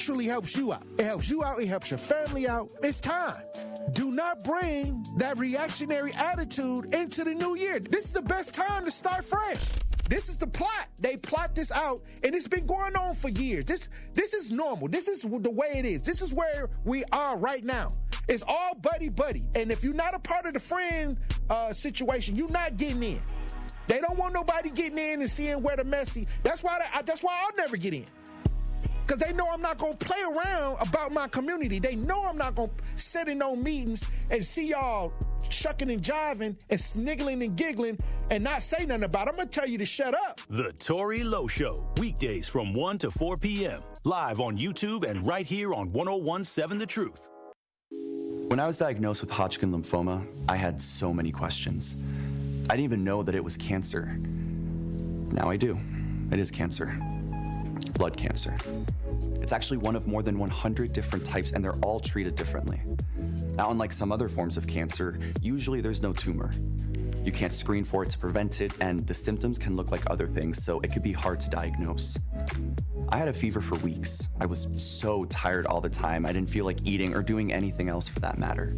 actually helps you out. It helps you out. It helps your family out. It's time. Do not bring that reactionary attitude into the new year. This is the best time to start fresh. This is the plot. They plot this out, and it's been going on for years. This is normal. This is the way it is. This is where we are right now. It's all buddy-buddy. And if you're not a part of the friend situation, you're not getting in. They don't want nobody getting in and seeing where the messy. That's why I'll never get in. Because they know I'm not going to play around about my community. They know I'm not going to sit in no meetings and see y'all shucking and jiving and sniggling and giggling and not say nothing about it. I'm going to tell you to shut up. The Tory Lowe Show, weekdays from 1 to 4 p.m., live on YouTube and right here on 101.7 The Truth. When I was diagnosed with Hodgkin lymphoma, I had so many questions. I didn't even know that it was cancer. Now I do. It is cancer. Blood cancer. It's actually one of more than 100 different types, and they're all treated differently. Now, unlike some other forms of cancer, usually there's no tumor. You can't screen for it to prevent it, and the symptoms can look like other things, so it could be hard to diagnose. I had a fever for weeks. I was so tired all the time. I didn't feel like eating or doing anything else for that matter.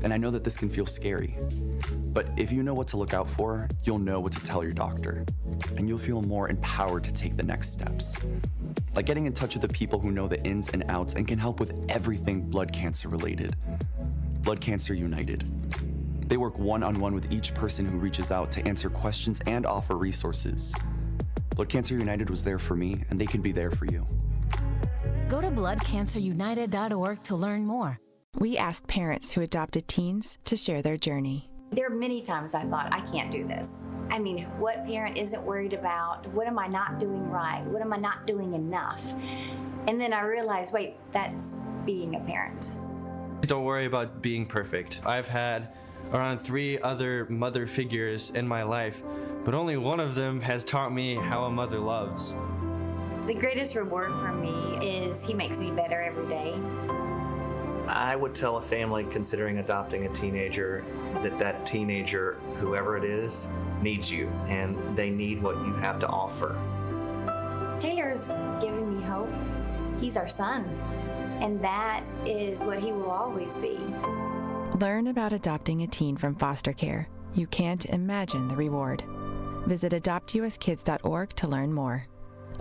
And I know that this can feel scary. But if you know what to look out for, you'll know what to tell your doctor. And you'll feel more empowered to take the next steps. Like getting in touch with the people who know the ins and outs and can help with everything blood cancer related. Blood Cancer United. They work one-on-one with each person who reaches out to answer questions and offer resources. Blood Cancer United was there for me, and they can be there for you. Go to bloodcancerunited.org to learn more. We asked parents who adopted teens to share their journey. There are many times I thought, I can't do this. I mean, what parent isn't worried about? What am I not doing right? What am I not doing enough? And then I realized, wait, that's being a parent. Don't worry about being perfect. I've had around 3 other mother figures in my life, but only one of them has taught me how a mother loves. The greatest reward for me is he makes me better every day. I would tell a family considering adopting a teenager that teenager, whoever it is, needs you, and they need what you have to offer. Taylor's given me hope. He's our son, and that is what he will always be. Learn about adopting a teen from foster care. You can't imagine the reward. Visit adoptuskids.org to learn more.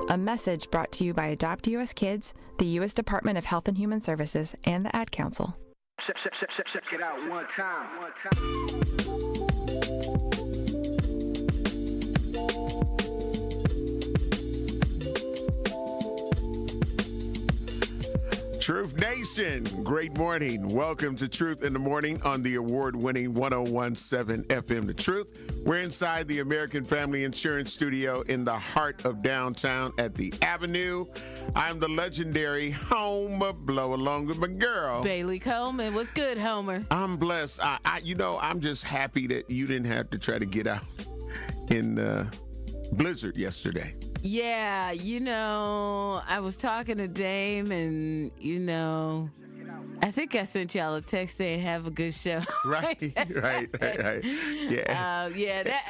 A message brought to you by Adopt US Kids, the U.S. Department of Health and Human Services, and the Ad Council. Check it out one time. Truth Nation, great morning. Welcome to Truth in the Morning on the award-winning 101.7 FM The Truth. We're inside the American Family Insurance Studio in the heart of downtown at the Avenue. I'm the legendary Homer, blow along with my girl, Bailey Coleman. What's good, Homer? I'm blessed. I'm just happy that you didn't have to try to get out in blizzard yesterday. Yeah, I was talking to Dame and, I think I sent y'all a text saying have a good show. Right. Yeah.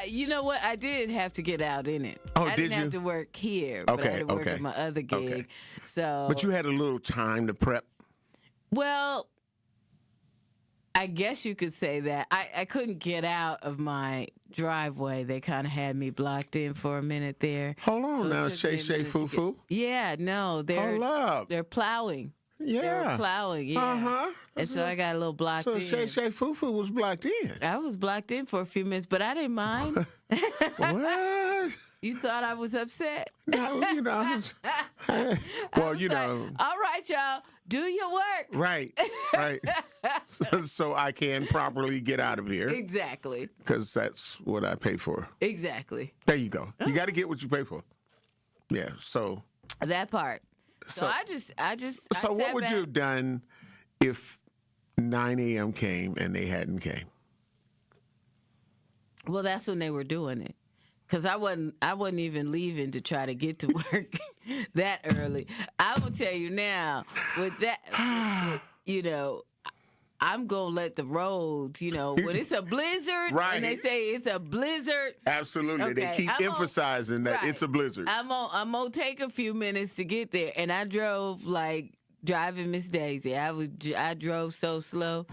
You know what? I did have to get out in it. Oh, I didn't have to work here, but I had to work at my other gig. Okay. So, but you had a little time to prep. Well, I guess you could say that. I couldn't get out of my driveway. They kind of had me blocked in for a minute there. Hold on now, Shay Foo. Yeah, no, they're plowing. Yeah. They were plowing, yeah. Uh-huh. And so I got a little blocked in. So Shay Foo was blocked in. I was blocked in for a few minutes, but I didn't mind. What? You thought I was upset? No, Well, all right, y'all, do your work. Right. So I can properly get out of here. Exactly. Because that's what I pay for. Exactly. There you go. You got to get what you pay for. Yeah, so. That part. So So what would you have done if 9 a.m. came and they hadn't came? Well, that's when they were doing it. Because I wasn't even leaving to try to get to work that early. I will tell you now, with that, I'm going to let the roads, when it's a blizzard, Right. and they say it's a blizzard. Absolutely. Okay, They keep emphasizing that it's a blizzard. I'm going to take a few minutes to get there. And I drove like driving Miss Daisy. I drove so slow.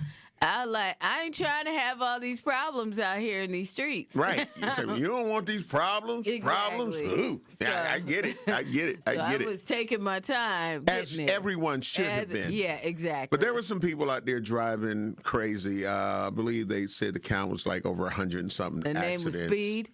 I ain't trying to have all these problems out here in these streets. Right. You say, well, you don't want these problems? Exactly. Problems? Ooh. Yeah, I get it. I was taking my time. As everyone should have been. Yeah, exactly. But there were some people out there driving crazy. I believe they said the count was like over 100 and something accidents. The name was Speed?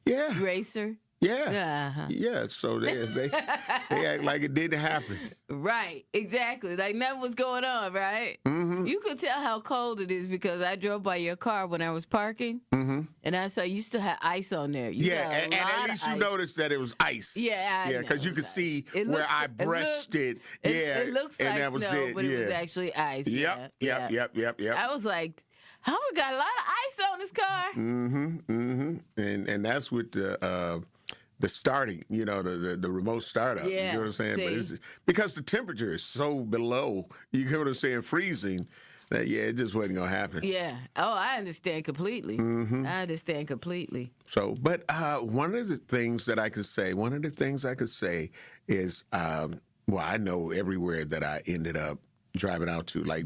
Yeah. Racer? Yeah. Uh-huh. Yeah. So they act like it didn't happen. Right. Exactly. Like nothing was going on, right? Mm-hmm. You could tell how cold it is because I drove by your car when I was parking. Mm-hmm. And I saw you still had ice on there. And at least you noticed that it was ice. Yeah, because you could see where I brushed it. It looks like that was snow, but it was actually ice. Yep. I was like, Howard got a lot of ice on his car. And that's with the starting, the remote startup. Yeah, you know what I'm saying? But it's, because the temperature is so below, you get what I'm saying, freezing, that, it just wasn't going to happen. Yeah. Oh, I understand completely. I understand completely. So, but one of the things I could say is, I know everywhere that I ended up driving out to, like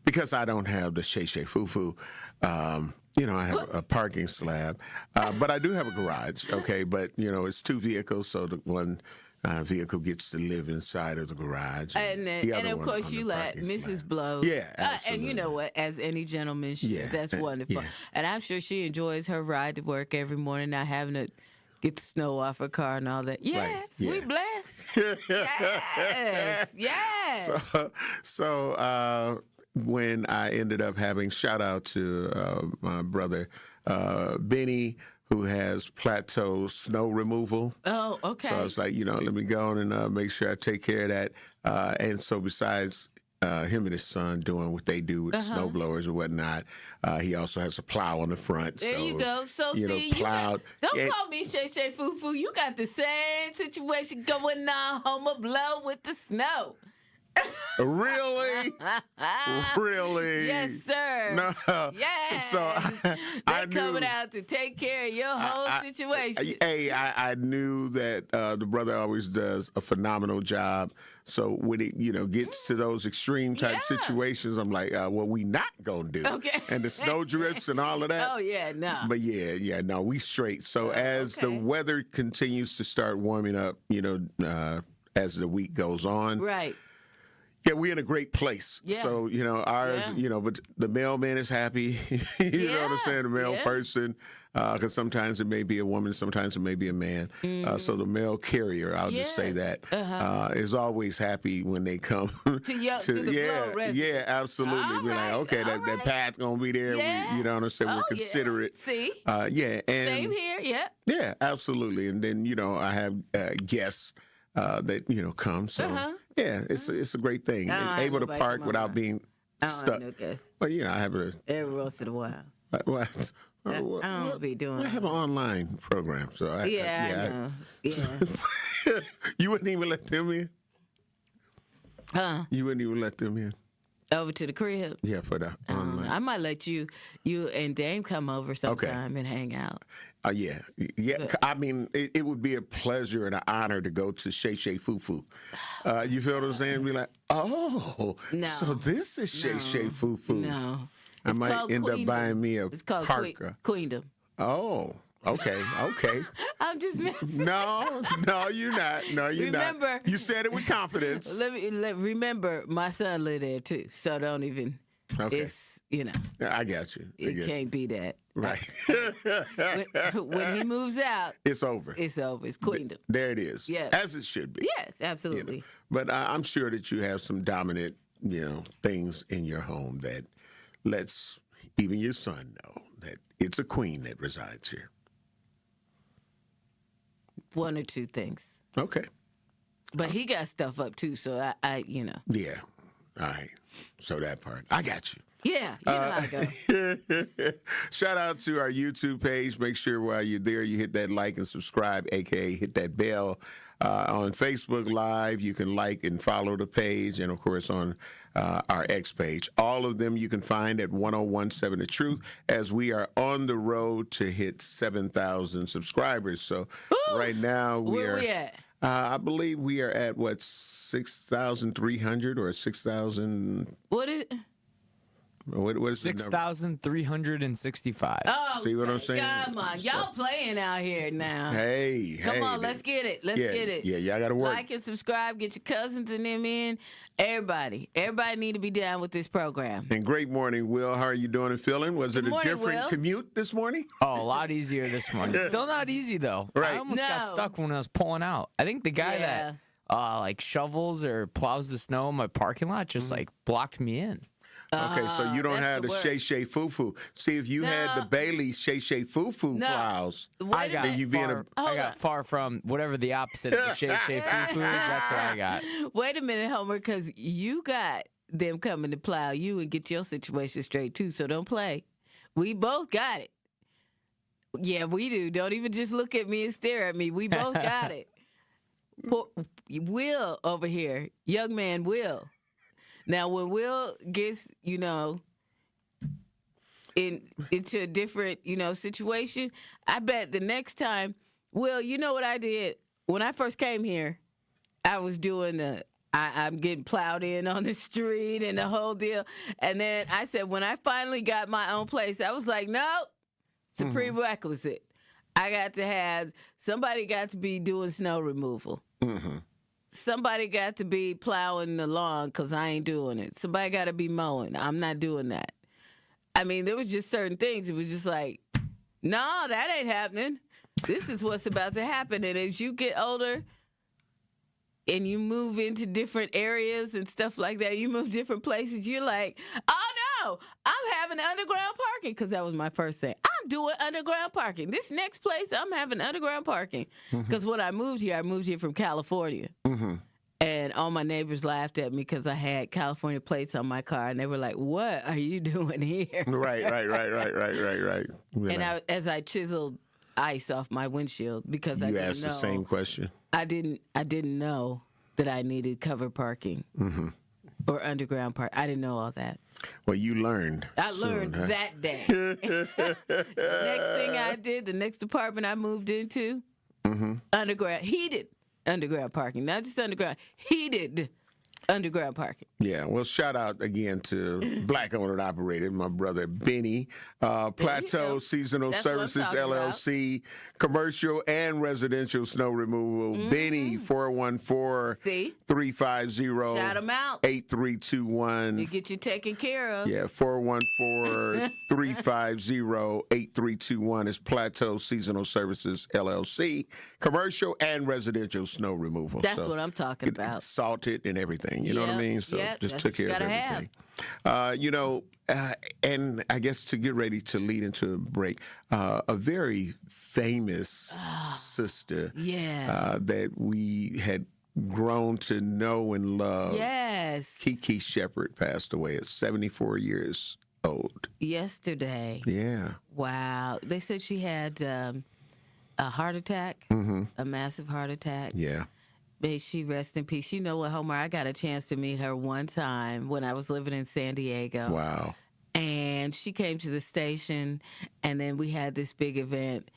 because I don't have the Shay Shay Foo Foo, I have a parking slab, but I do have a garage, okay? But, it's two vehicles, so the one vehicle gets to live inside of the garage. And of course, you let Mrs. Blow. Yeah, absolutely. And you know what? As any gentleman should. That's wonderful. Yeah. And I'm sure she enjoys her ride to work every morning, not having to get the snow off her car and all that. Yes, right. Yeah. we blessed. Yes. So when I ended up having, shout out to my brother Benny, who has plateau snow removal. Oh, okay. So I was like, let me go on and make sure I take care of that. And so besides him and his son doing what they do with snow blowers or whatnot, he also has a plow on the front. There you go. So see, plowed. Don't call me Shay Shay Foo Foo. You got the same situation going on, Homer Blow, with the snow. Really? Really? Yes, sir. No. Yes. So I knew, coming out to take care of your whole situation. I knew that the brother always does a phenomenal job. So when it gets to those extreme type situations, I'm like, what we not gonna do? Okay. And the snow drifts and all of that. Oh yeah, no. But no, we straight. So as the weather continues to start warming up, as the week goes on, right. Yeah, we're in a great place. Yeah. So, ours, but the mailman is happy. You know what I'm saying? The mail person, because sometimes it may be a woman, sometimes it may be a man. So the mail carrier, I'll just say that, is always happy when they come to the blow residence. Yeah, absolutely. All we're right, like, okay, that path's going to be there. Yeah. We, you know what I'm saying? We'll consider it. See? And same here, yeah. Yeah, absolutely. And then, I have guests that, come. So. Yeah, it's a great thing. And able to park without being stuck. No guess. Well, I have a every once in a while. What? I don't be doing. I have an online program, so I know. Yeah. You wouldn't even let them in. Huh? You wouldn't even let them in. Over to the crib. Yeah, for the online. I might let you and Dame come over sometime and hang out. Yeah. I mean, it would be a pleasure and an honor to go to Shay Shay Foo Foo. You feel what I'm saying? Be like, no. So this is Shay Shay Foo Foo. No. I might end up buying me a parka. Queendom. Oh. Okay. I'm just messing. No, you're not. No, you're remember, not. You said it with confidence. Remember, my son lived there too, so don't even. Okay. It's I got you. It can't be that. Right. when he moves out, it's over. It's over. It's queendom. There it is. Yeah. As it should be. Yes, absolutely. But I'm sure that you have some dominant, things in your home that lets even your son know that it's a queen that resides here. One or two things. Okay. But he got stuff up too, so I. Yeah. All right. So that part. I got you. Yeah, you know how it goes. Shout out to our YouTube page. Make sure while you're there, you hit that like and subscribe, a.k.a. hit that bell. On Facebook Live, you can like and follow the page, and, of course, on our X page. All of them you can find at 1017 The Truth, as we are on the road to hit 7,000 subscribers. So right now Where we at? I believe we are at, 6,300 or 6,000? What is? What is 6,365. Oh, see what I'm saying? Come on, y'all playing out here now. Hey, come on, let's get it. Let's get it. Yeah, y'all got to work. Like and subscribe. Get your cousins and them in. Everybody need to be down with this program. And great morning, Will. How are you doing and feeling? Was it a morning, different Will. commute this morning? Oh, a lot easier this morning. Still not easy, though. Right. I almost got stuck when I was pulling out. I think the guy that like shovels or plows the snow in my parking lot just like blocked me in. Okay, so you don't have the Shay Foo-Foo. See, if you had the Bailey's Shay Foo-Foo plows, I got far from whatever the opposite of the Shay Foo-Foo is. That's what I got. Wait a minute, Homer, because you got them coming to plow you and get your situation straight, too, so don't play. We both got it. Yeah, we do. Don't even just look at me and stare at me. We both got it. Will over here, young man Will. Now, when Will gets, into a different, situation, I bet the next time, Will, you know what I did? When I first came here, I was doing I'm getting plowed in on the street and the whole deal. And then I said, when I finally got my own place, I was like, no, it's a prerequisite. Somebody got to be doing snow removal. Mm-hmm. Somebody got to be plowing the lawn because I ain't doing it. Somebody got to be mowing. I'm not doing that. I mean, there was just certain things. It was just like, no, that ain't happening. This is what's about to happen. And as you get older and you move into different areas and stuff like that, you move different places, you're like, oh, no, I'm having underground parking because that was my first thing. I'm doing underground parking. This next place, I'm having underground parking. Because when I moved here from California. Mm-hmm. And all my neighbors laughed at me because I had California plates on my car. And they were like, what are you doing here? Right. And as I chiseled ice off my windshield because I didn't know. You asked the same question. I didn't know that I needed covered parking or underground park. I didn't know all that. Well, you learned. I learned that day. The next thing I did, the next apartment I moved into, underground, heated underground parking. Not just underground, heated underground parking. Yeah, well, shout out again to Black Owned and Operated, my brother Benny, Plateau Seasonal Services LLC, commercial and residential snow removal. Benny, 414-350-8321. You get you taken care of. Yeah, 414-350-8321 is Plateau Seasonal Services LLC, commercial and residential snow removal. That's what I'm talking about. Salted and everything. You know what I mean? So just took care of everything. And I guess to get ready to lead into a break, a very famous sister that we had grown to know and love. Yes. Kiki Shepard passed away at 74 years old. Yesterday. Yeah. Wow. They said she had a heart attack, a massive heart attack. Yeah. May she rest in peace. You know what, Homer? I got a chance to meet her one time when I was living in San Diego. Wow. And she came to the station, and then we had this big event.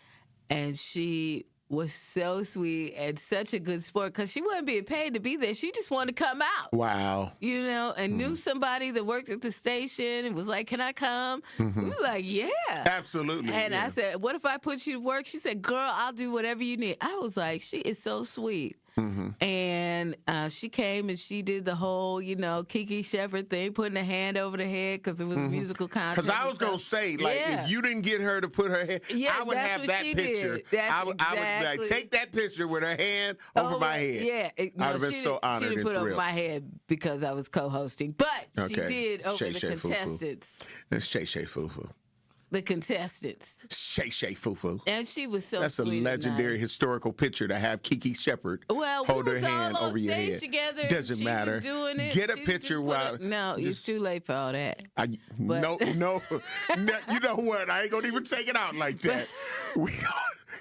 And she was so sweet and such a good sport because she wasn't being paid to be there. She just wanted to come out. Wow. And knew somebody that worked at the station and was like, can I come? We were like, yeah. Absolutely. And I said, what if I put you to work? She said, girl, I'll do whatever you need. I was like, she is so sweet. And she came and she did the whole, Kiki Shepard thing, putting a hand over the head because it was a musical contest. Because I was going to say, if you didn't get her to put her hand, I would have that picture. I would be like, take that picture with her hand over my head. Yeah. I would have been so honored and thrilled. She didn't put over my head because I was co-hosting, but she did over the contestants. That's Shay Foo-Foo. the contestants. Shay Foo. And she was so That's a sweet legendary and nice. historical picture to have Kiki Shepard hold we her was hand all on over your stage head. together. Doesn't She matter. Was doing it. Get a She picture just while. No, it's too late for all that. No. You know what? I ain't gonna even take it out like that.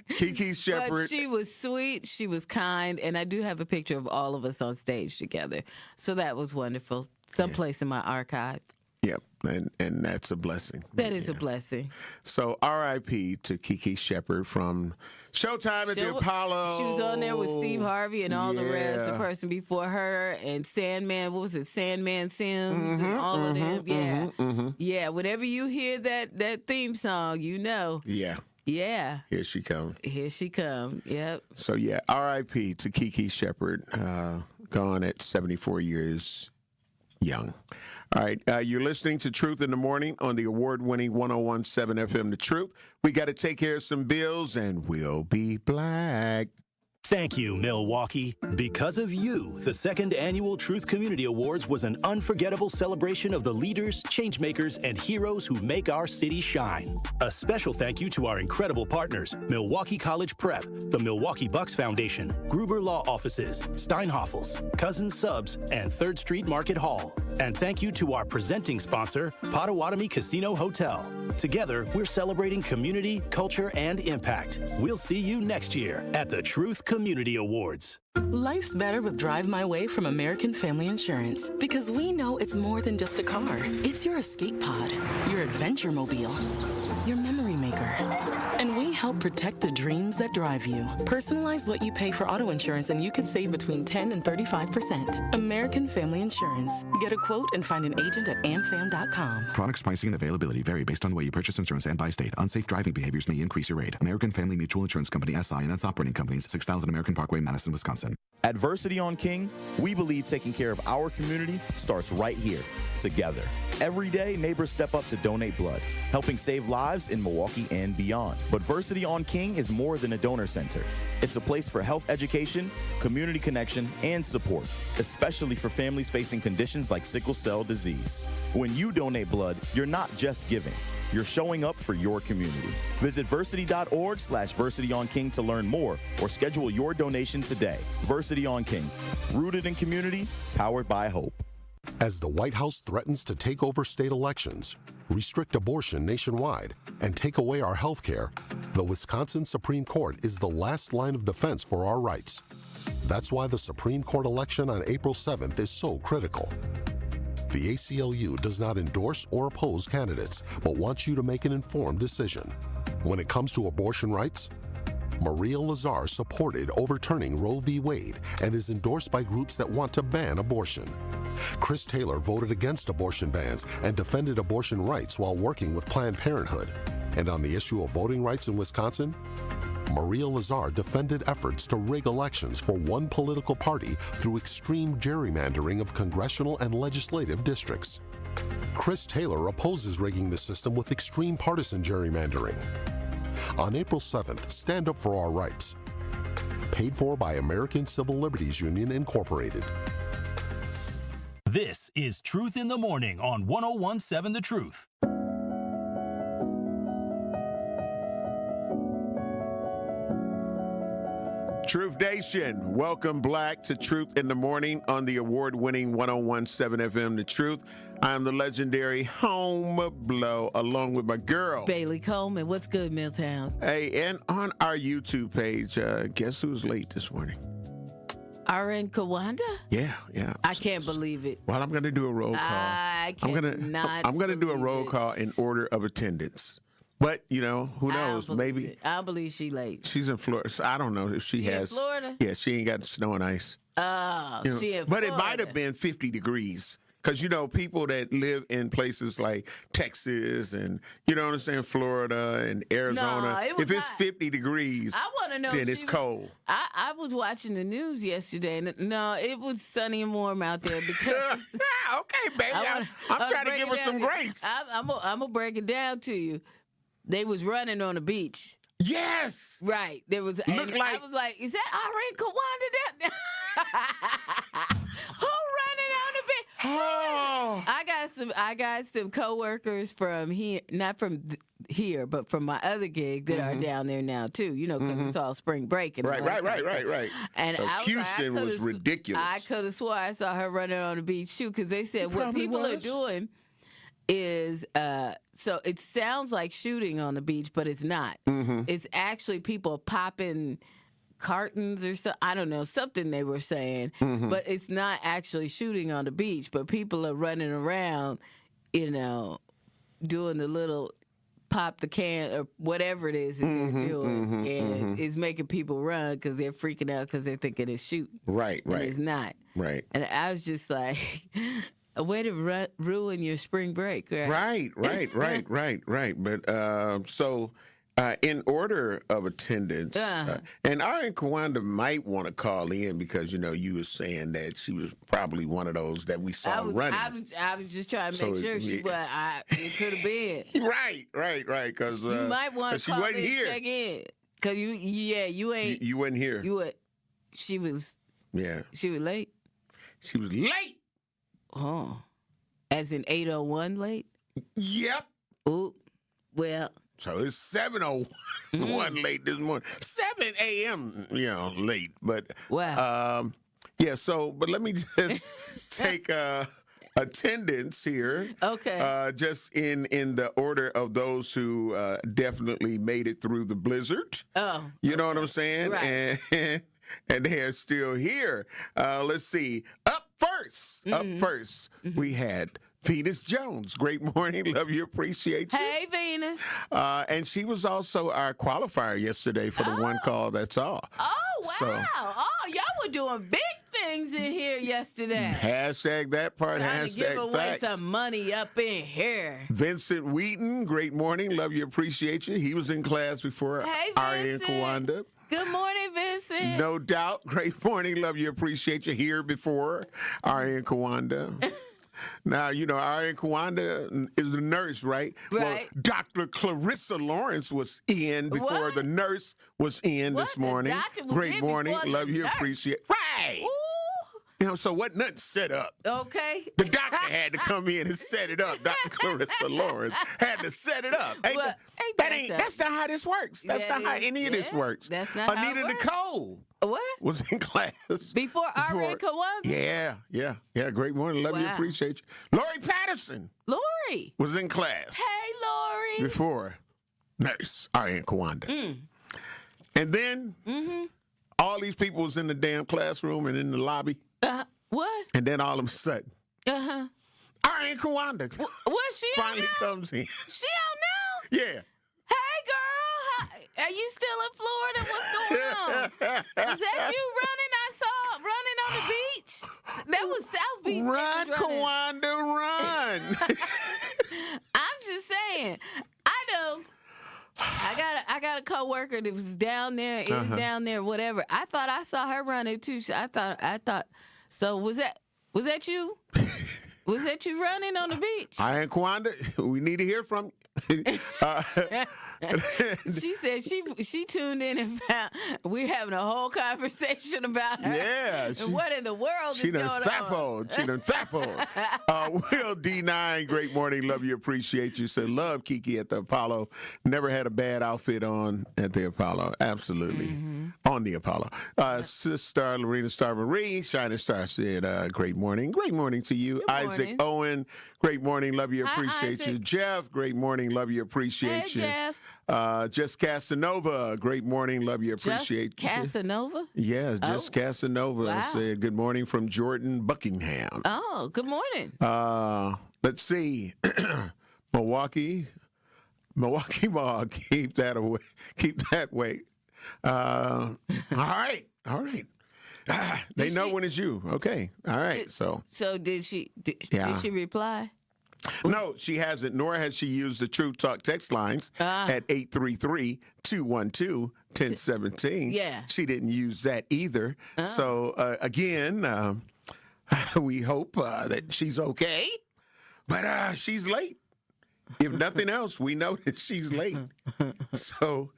Kiki Shepard. But she was sweet. She was kind, and I do have a picture of all of us on stage together. So that was wonderful. Someplace in my archive. Yep, and that's a blessing. That is a blessing. So R.I.P. to Kiki Shepard from Showtime at the Apollo. She was on there with Steve Harvey and all the rest, the person before her, and Sandman, what was it, Sandman Sims, and all of them. Yeah, whenever you hear that theme song, you know. Yeah. Here she comes. Yep. So, yeah, R.I.P. to Kiki Shepard, gone at 74 years young. All right, you're listening to Truth in the Morning on the award-winning 101.7 FM The Truth. We got to take care of some bills, and we'll be back. Thank you, Milwaukee. Because of you, the second annual Truth Community Awards was an unforgettable celebration of the leaders, changemakers, and heroes who make our city shine. A special thank you to our incredible partners, Milwaukee College Prep, the Milwaukee Bucks Foundation, Gruber Law Offices, Steinhoffels, Cousins Subs, and 3rd Street Market Hall. And thank you to our presenting sponsor, Potawatomi Casino Hotel. Together, we're celebrating community, culture, and impact. We'll see you next year at the Truth Community Awards. Life's better with Drive My Way from American Family Insurance because we know it's more than just a car. It's your escape pod, your adventure mobile, your memory maker. And we help protect the dreams that drive you. Personalize what you pay for auto insurance and you could save between 10 and 35%. American Family Insurance. Get a quote and find an agent at amfam.com. Products, pricing, and availability vary based on the way you purchase insurance and by state. Unsafe driving behaviors may increase your rate. American Family Mutual Insurance Company, SI, and its operating companies, 6000 American Parkway, Madison, Wisconsin. At Versity on King, we believe taking care of our community starts right here, together. Every day, neighbors step up to donate blood, helping save lives in Milwaukee and beyond. But Versity on King is more than a donor center. It's a place for health education, community connection, and support, especially for families facing conditions like sickle cell disease. When you donate blood, you're not just giving. You're showing up for your community. Visit versity.org/VersityOnKing to learn more or schedule your donation today. Versity on King, rooted in community, powered by hope. As the White House threatens to take over state elections, restrict abortion nationwide, and take away our health care, the Wisconsin Supreme Court is the last line of defense for our rights. That's why the Supreme Court election on April 7th is so critical. The ACLU does not endorse or oppose candidates, but wants you to make an informed decision. When it comes to abortion rights, Maria Lazar supported overturning Roe v. Wade and is endorsed by groups that want to ban abortion. Chris Taylor voted against abortion bans and defended abortion rights while working with Planned Parenthood. And on the issue of voting rights in Wisconsin, Maria Lazar defended efforts to rig elections for one political party through extreme gerrymandering of congressional and legislative districts. Chris Taylor opposes rigging the system with extreme partisan gerrymandering. On April 7th, stand up for our rights. Paid for by American Civil Liberties Union, Incorporated. This is Truth in the Morning on 101.7 The Truth. Truth Nation, welcome back to Truth in the Morning on the award-winning 101.7 FM The Truth. I'm the legendary Home Blow, along with my girl, Bailey Coleman. What's good, Milltown? Hey, and on our YouTube page, guess who's late this morning? RN Kawanda? Yeah. I can't believe it. Well, I'm going to do a roll call. I cannot I'm going to do a roll call in order of attendance. But, who knows? Maybe. I don't believe she late. She's in Florida. So I don't know if she has. In Florida? Yeah, she ain't got snow and ice. Oh, she in Florida. But it might have been 50 degrees. Because, people that live in places like Texas and, Florida and Arizona, if it's 50 degrees, I want to know then it's cold. I was watching the news yesterday, and no, it was sunny and warm out there because. Okay, baby. I'm trying to give her some grace. I'm going to break it down to you. They was running on the beach. Yes. Right. There was. I was like, is that RN Kawanda down? Who running on the beach? Oh. I got some coworkers from here, not from here, but from my other gig that are down there now too. You know, because it's all spring break and Right. And Houston was ridiculous. I could have swore I saw her running on the beach too, because they said what people are doing is so it sounds like shooting on the beach, but it's not. It's actually people popping cartons or so, I don't know, something they were saying, but it's not actually shooting on the beach, but people are running around, you know, doing the little pop the can or whatever it is that they're doing, and it's making people run because they're freaking out because they're thinking it's shooting. Right. And it's not. Right. And I was just like, a way to ruin your spring break, right? Right. But so in order of attendance, and RN Kawanda might want to call in because, you know, you were saying that she was probably one of those that we saw running. I was just trying to make sure she was. It could have been. Right. Because you might want to call in and check in. Because you ain't. You wasn't here. She was. Yeah. She was late. She was late. Oh. As in 8:01 late? Yep. Ooh. Well. So it's 7:01 late this morning. 7 a.m., you know, late. But wow. Yeah, so but let me just take attendance here. Okay. Just in the order of those who definitely made it through the blizzard. Oh. You know what I'm saying? Right. And they're still here. Let's see. Up first, we had Venus Jones. Great morning. Love you. Appreciate you. Hey, Venus. And she was also our qualifier yesterday for the one call. That's all. Oh, wow. So, y'all were doing big things in here yesterday. Hashtag that part. Trying hashtag to give away facts. some money up in here. Vincent Wheaton. Great morning. Love you. Appreciate you. He was in class before Hey, RN Vincent. Kawanda. Good morning, Vincent. No doubt. Great morning. Love you. Appreciate you. Here before RN Kawanda. Now, you know, RN Kawanda is the nurse, right? Right. Well, Dr. Clarissa Lawrence was in before What? the nurse was in What? this The morning. doctor was Great in morning. before the Love you. nurse. Appreciate. Right. Ooh. You know, so what nothing set up. Okay. The doctor had to come in and set it up. Dr. Clarissa Lawrence had to set it up. That's not how this works. That's not how any of this works. That's not how it Anita works. Nicole What? was in class. Before RN Kawanda? Yeah. Great morning. Love you. Wow. Appreciate you. Lori Patterson Lori. was in class Hey, Lori. before nurse RN Kawanda. And then all these people was in the damn classroom and in the lobby. What? And then all of a sudden, RN Kawanda What's she finally on now? comes in. She on now? Yeah. Hey, girl. Are you still in Florida? What's going on? Was that you running? I saw running on the beach. That was South Beach. Run, Kawanda, run. I'm just saying. I got a coworker that was down there. It was down there, whatever. I thought I saw her running too. I thought. So was that you? Was that you running on the beach? RN Kawanda, we need to hear from you. She said she tuned in and found we're having a whole conversation about her. Yeah. And what in the world is going on? She done fappoed. Will D9, great morning. Love you. Appreciate you. Said, love Kiki at the Apollo. Never had a bad outfit on at the Apollo. Absolutely. On the Apollo. Sister Lorena Star Marie, Shining Star said, great morning. Great morning to you. Good Isaac morning. Owen, great morning. Love you. Hi, Appreciate you. Isaac. Jeff, great morning. Love you. Appreciate Hey, you. Jeff. Just Casanova, great morning. Love you. Appreciate you. Casanova? Yes, just Casanova Wow. said good morning from Jordan Buckingham. Oh, good morning. Let's see. Milwaukee Mall, keep that away. Keep that way. All right. They know when it's you. Okay. All right. So did she Yeah. reply? No, she hasn't, nor has she used the True Talk text lines at 833-212-1017. Yeah. She didn't use that either. So, again, we hope that she's okay, but she's late. If nothing else, we know that she's late. So,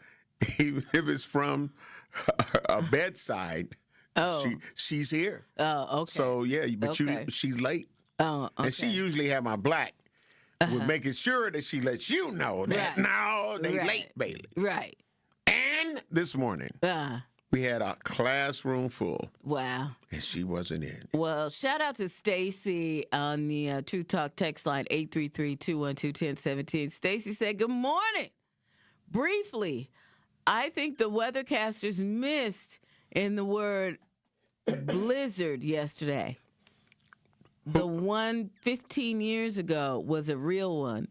even if it's from a bedside, she's here. Oh, okay. So, yeah, but Okay. she's late. Oh, okay. And she usually have my black we're making sure that she lets you know that no, they late, Bailey. Right. And this morning, we had a classroom full. Wow. And she wasn't in. Well, shout out to Stacy on the True Talk text line 833-212-1017. Stacy said, good morning. Briefly, I think the weathercasters missed in the word blizzard yesterday. The one 15 years ago was a real one.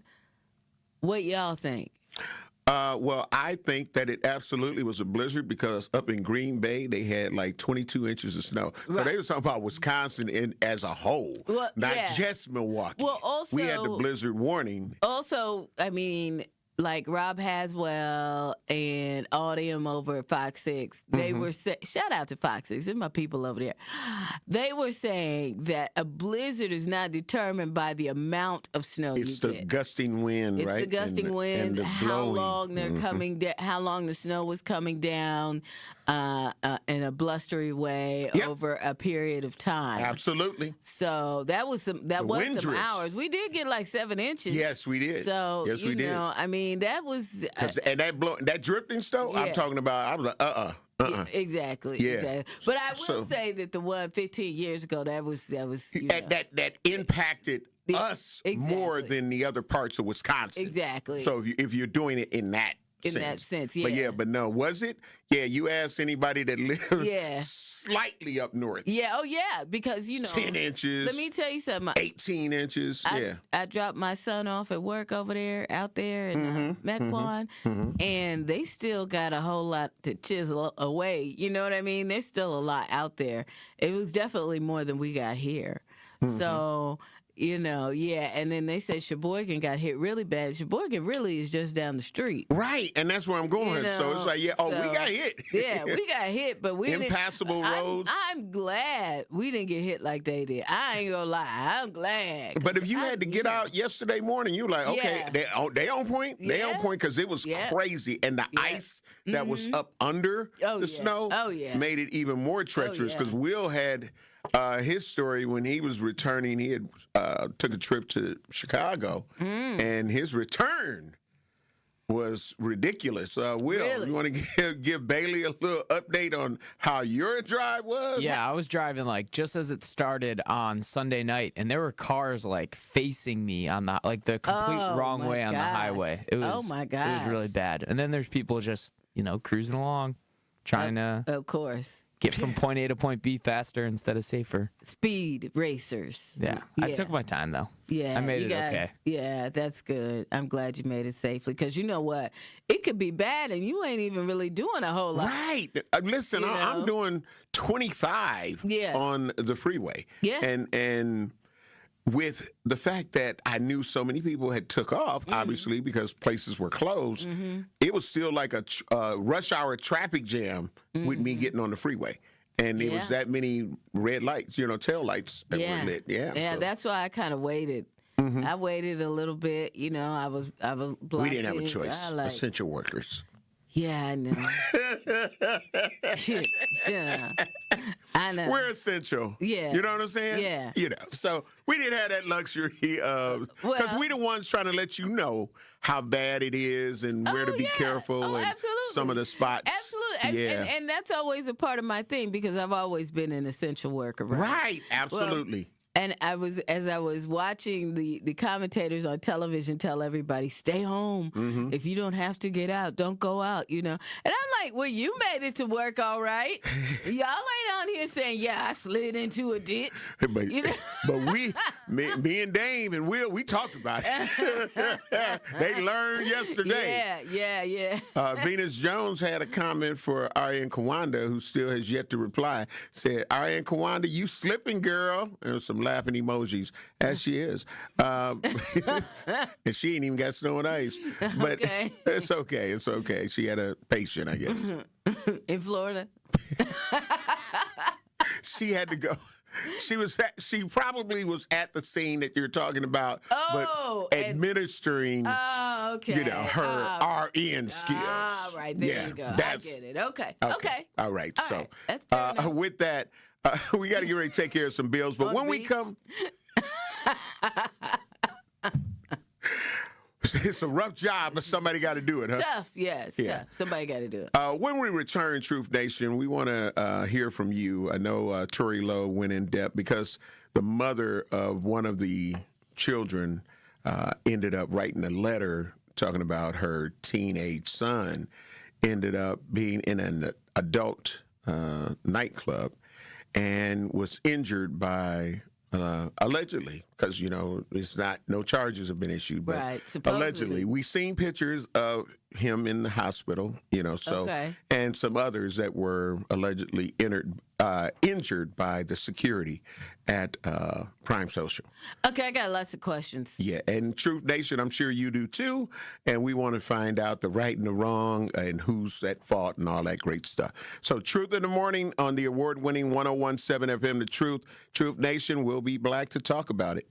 What y'all think? Well, I think that it absolutely was a blizzard because up in Green Bay, they had like 22 inches of snow. Right. So they were talking about Wisconsin as a whole, not just Milwaukee. Well, also, we had the blizzard warning. Also, I mean, like Rob Haswell and all them over at Fox 6, they were shout out to Fox 6, and my people over there. They were saying that a blizzard is not determined by the amount of snow It's you the get. gusting wind, It's right? the gusting wind, and the how blowing. long they're coming down, how long the snow was coming down in a blustery way over a period of time. Absolutely. So that was some wind drifts. hours. We did get like 7 inches. Yes, we did. So yes, we did. I mean, that was And that drifting snow, I'm talking about. I was like, Exactly. Yeah. Exactly. But I will say that the one 15 years ago, that was that impacted us more than the other parts of Wisconsin. Exactly. So if you're doing it in that sense, but no, was it? Yeah, you ask anybody that lived slightly up north. Yeah, oh yeah, because 10 inches. Let me tell you something. 18 inches. I dropped my son off at work out there in Mequon, and they still got a whole lot to chisel away. You know what I mean? There's still a lot out there. It was definitely more than we got here. So. And then they said Sheboygan got hit really bad. Sheboygan really is just down the street. Right, and that's where I'm going. So it's like, we got hit. Yeah, we got hit, but we Impassable roads. I'm glad we didn't get hit like they did. I ain't gonna lie, I'm glad. But if you had to get out yesterday morning, you were like, okay, they on point. They on point because it was crazy. And the ice that was up under the snow made it even more treacherous because Will had... his story when he was returning, he had took a trip to Chicago, and his return was ridiculous. Will, you want to give Bailey a little update on how your drive was? Yeah, I was driving just as it started on Sunday night, and there were cars facing me on the the complete wrong way on the highway. It was, oh my gosh, it was really bad. And then there's people just cruising along, trying to, of course, get from point A to point B faster instead of safer. Speed racers. Yeah. I took my time, though. Yeah. I made it okay. Yeah, that's good. I'm glad you made it safely because you know what? It could be bad and you ain't even really doing a whole lot. Right. Listen, I'm doing 25 on the freeway. Yeah. And with the fact that I knew so many people had took off, obviously, because places were closed, it was still like a rush hour traffic jam with me getting on the freeway. And it was that many red lights, tail lights that were lit. Yeah, so. That's why I kind of waited. I waited a little bit. I was blocked. We didn't have a choice. Essential workers. Yeah, I know. Yeah. I know. We're essential. Yeah. You know what I'm saying? Yeah. So we didn't have that luxury of, because we the ones trying to let you know how bad it is and where to be careful and some of the spots. Absolutely. And that's always a part of my thing because I've always been an essential worker. Right. Absolutely. And as I was watching the commentators on television tell everybody, stay home. If you don't have to get out, don't go out, And I'm like, well, you made it to work all right. Y'all ain't on here saying, yeah, I slid into a ditch. But me and Dame and Will, we talked about it. They learned yesterday. Yeah. Venus Jones had a comment for Ariane Kawanda, who still has yet to reply. Said, Ariane Kawanda, you slipping, girl. And some laughing emojis, as she is. And she ain't even got snow and ice. But it's okay. It's okay. She had a patient, I guess. In Florida? She had to go. She probably was at the scene that you're talking about, but administering, her RN skills. All right, there you go. I get it. Okay. All right. All so right. That's fair enough. With that, we got to get ready to take care of some bills. But when we come, It's a rough job, but somebody got to do it, huh? Tough, yes, Yeah. tough. Somebody got to do it. When we return, Truth Nation, we want to hear from you. I know Tori Lowe went in depth because the mother of one of the children ended up writing a letter talking about her teenage son ended up being in an adult nightclub and was injured by allegedly, because it's not, no charges have been issued, but Right, allegedly, we've seen pictures of him in the hospital, Okay. and some others that were allegedly injured by the security at Prime Social. Okay, I got lots of questions. Yeah, and Truth Nation, I'm sure you do too, and we want to find out the right and the wrong and who's at fault and all that great stuff. So Truth in the Morning on the award-winning 101.7 FM, The Truth. Truth Nation will be back to talk about it.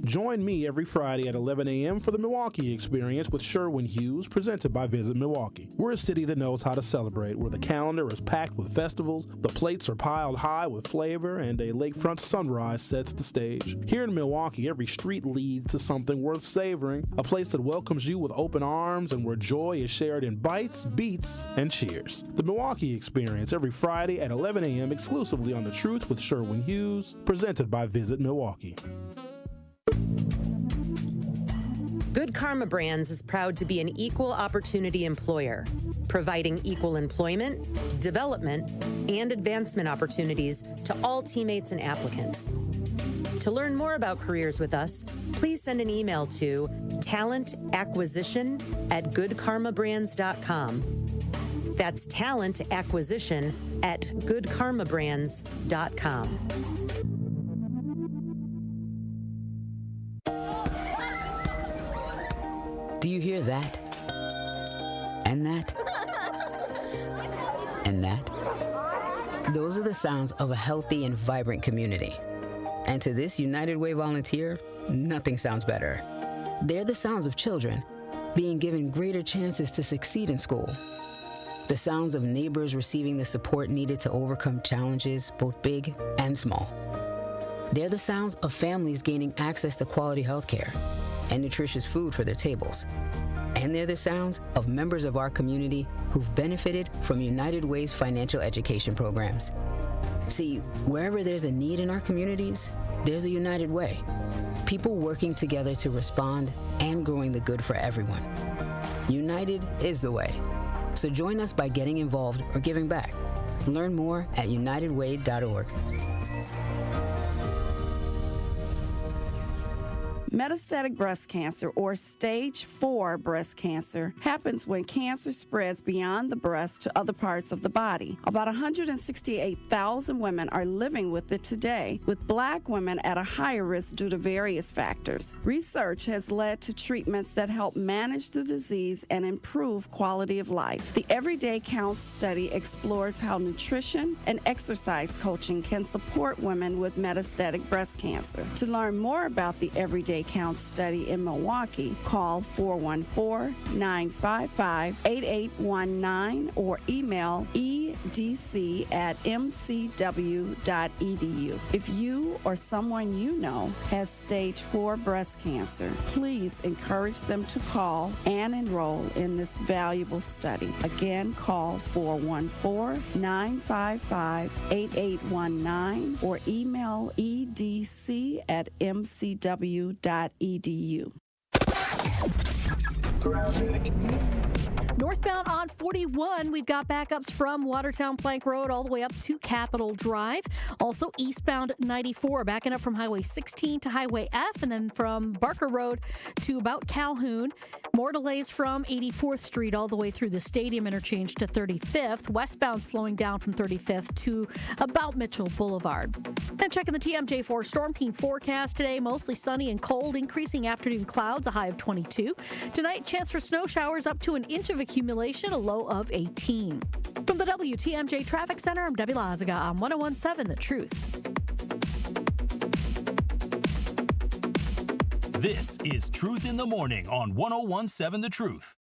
Join me every Friday at 11 a.m. for the Milwaukee Experience with Sherwin Hughes, presented by Visit Milwaukee. We're a city that knows how to celebrate, where the calendar is packed with festivals, the plates are piled high with flavor, and a lakefront sunrise sets the stage. Here in Milwaukee, every street leads to something worth savoring, a place that welcomes you with open arms and where joy is shared in bites, beats, and cheers. The Milwaukee Experience every Friday at 11 a.m. exclusively on The Truth with Sherwin Hughes, presented by Visit Milwaukee. Good Karma Brands is proud to be an equal opportunity employer, providing equal employment, development, and advancement opportunities to all teammates and applicants. To learn more about careers with us, please send an email to talentacquisition@goodkarmabrands.com. That's talentacquisition@goodkarmabrands.com. Do you hear that? And that? And that? Those are the sounds of a healthy and vibrant community. And to this United Way volunteer, nothing sounds better. They're the sounds of children being given greater chances to succeed in school. The sounds of neighbors receiving the support needed to overcome challenges, both big and small. They're the sounds of families gaining access to quality health care and nutritious food for their tables. And they're the sounds of members of our community who've benefited from United Way's financial education programs. See, wherever there's a need in our communities, there's a United Way. People working together to respond and growing the good for everyone. United is the way. So join us by getting involved or giving back. Learn more at unitedway.org. Metastatic breast cancer, or stage 4 breast cancer, happens when cancer spreads beyond the breast to other parts of the body. About 168,000 women are living with it today, with Black women at a higher risk due to various factors. Research has led to treatments that help manage the disease and improve quality of life. The Everyday Counts study explores how nutrition and exercise coaching can support women with metastatic breast cancer. To learn more about the Everyday Counts study in Milwaukee, call 414-955-8819 or email edc@mcw.edu. If you or someone you know has stage 4 breast cancer, please encourage them to call and enroll in this valuable study. Again, call 414-955-8819 or email edc@mcw.edu. Northbound on 41, we've got backups from Watertown Plank Road all the way up to Capitol Drive. Also eastbound 94, backing up from Highway 16 to Highway F, and then from Barker Road to about Calhoun. More delays from 84th Street all the way through the Stadium interchange to 35th. Westbound slowing down from 35th to about Mitchell Boulevard. And checking the TMJ4 Storm Team forecast today, mostly sunny and cold, increasing afternoon clouds, a high of 22. Tonight, chance for snow showers up to an inch of accumulation, a low of 18. From the WTMJ Traffic Center, I'm Debbie Lazaga on 101.7 The Truth. This is Truth in the Morning on 101.7 The Truth.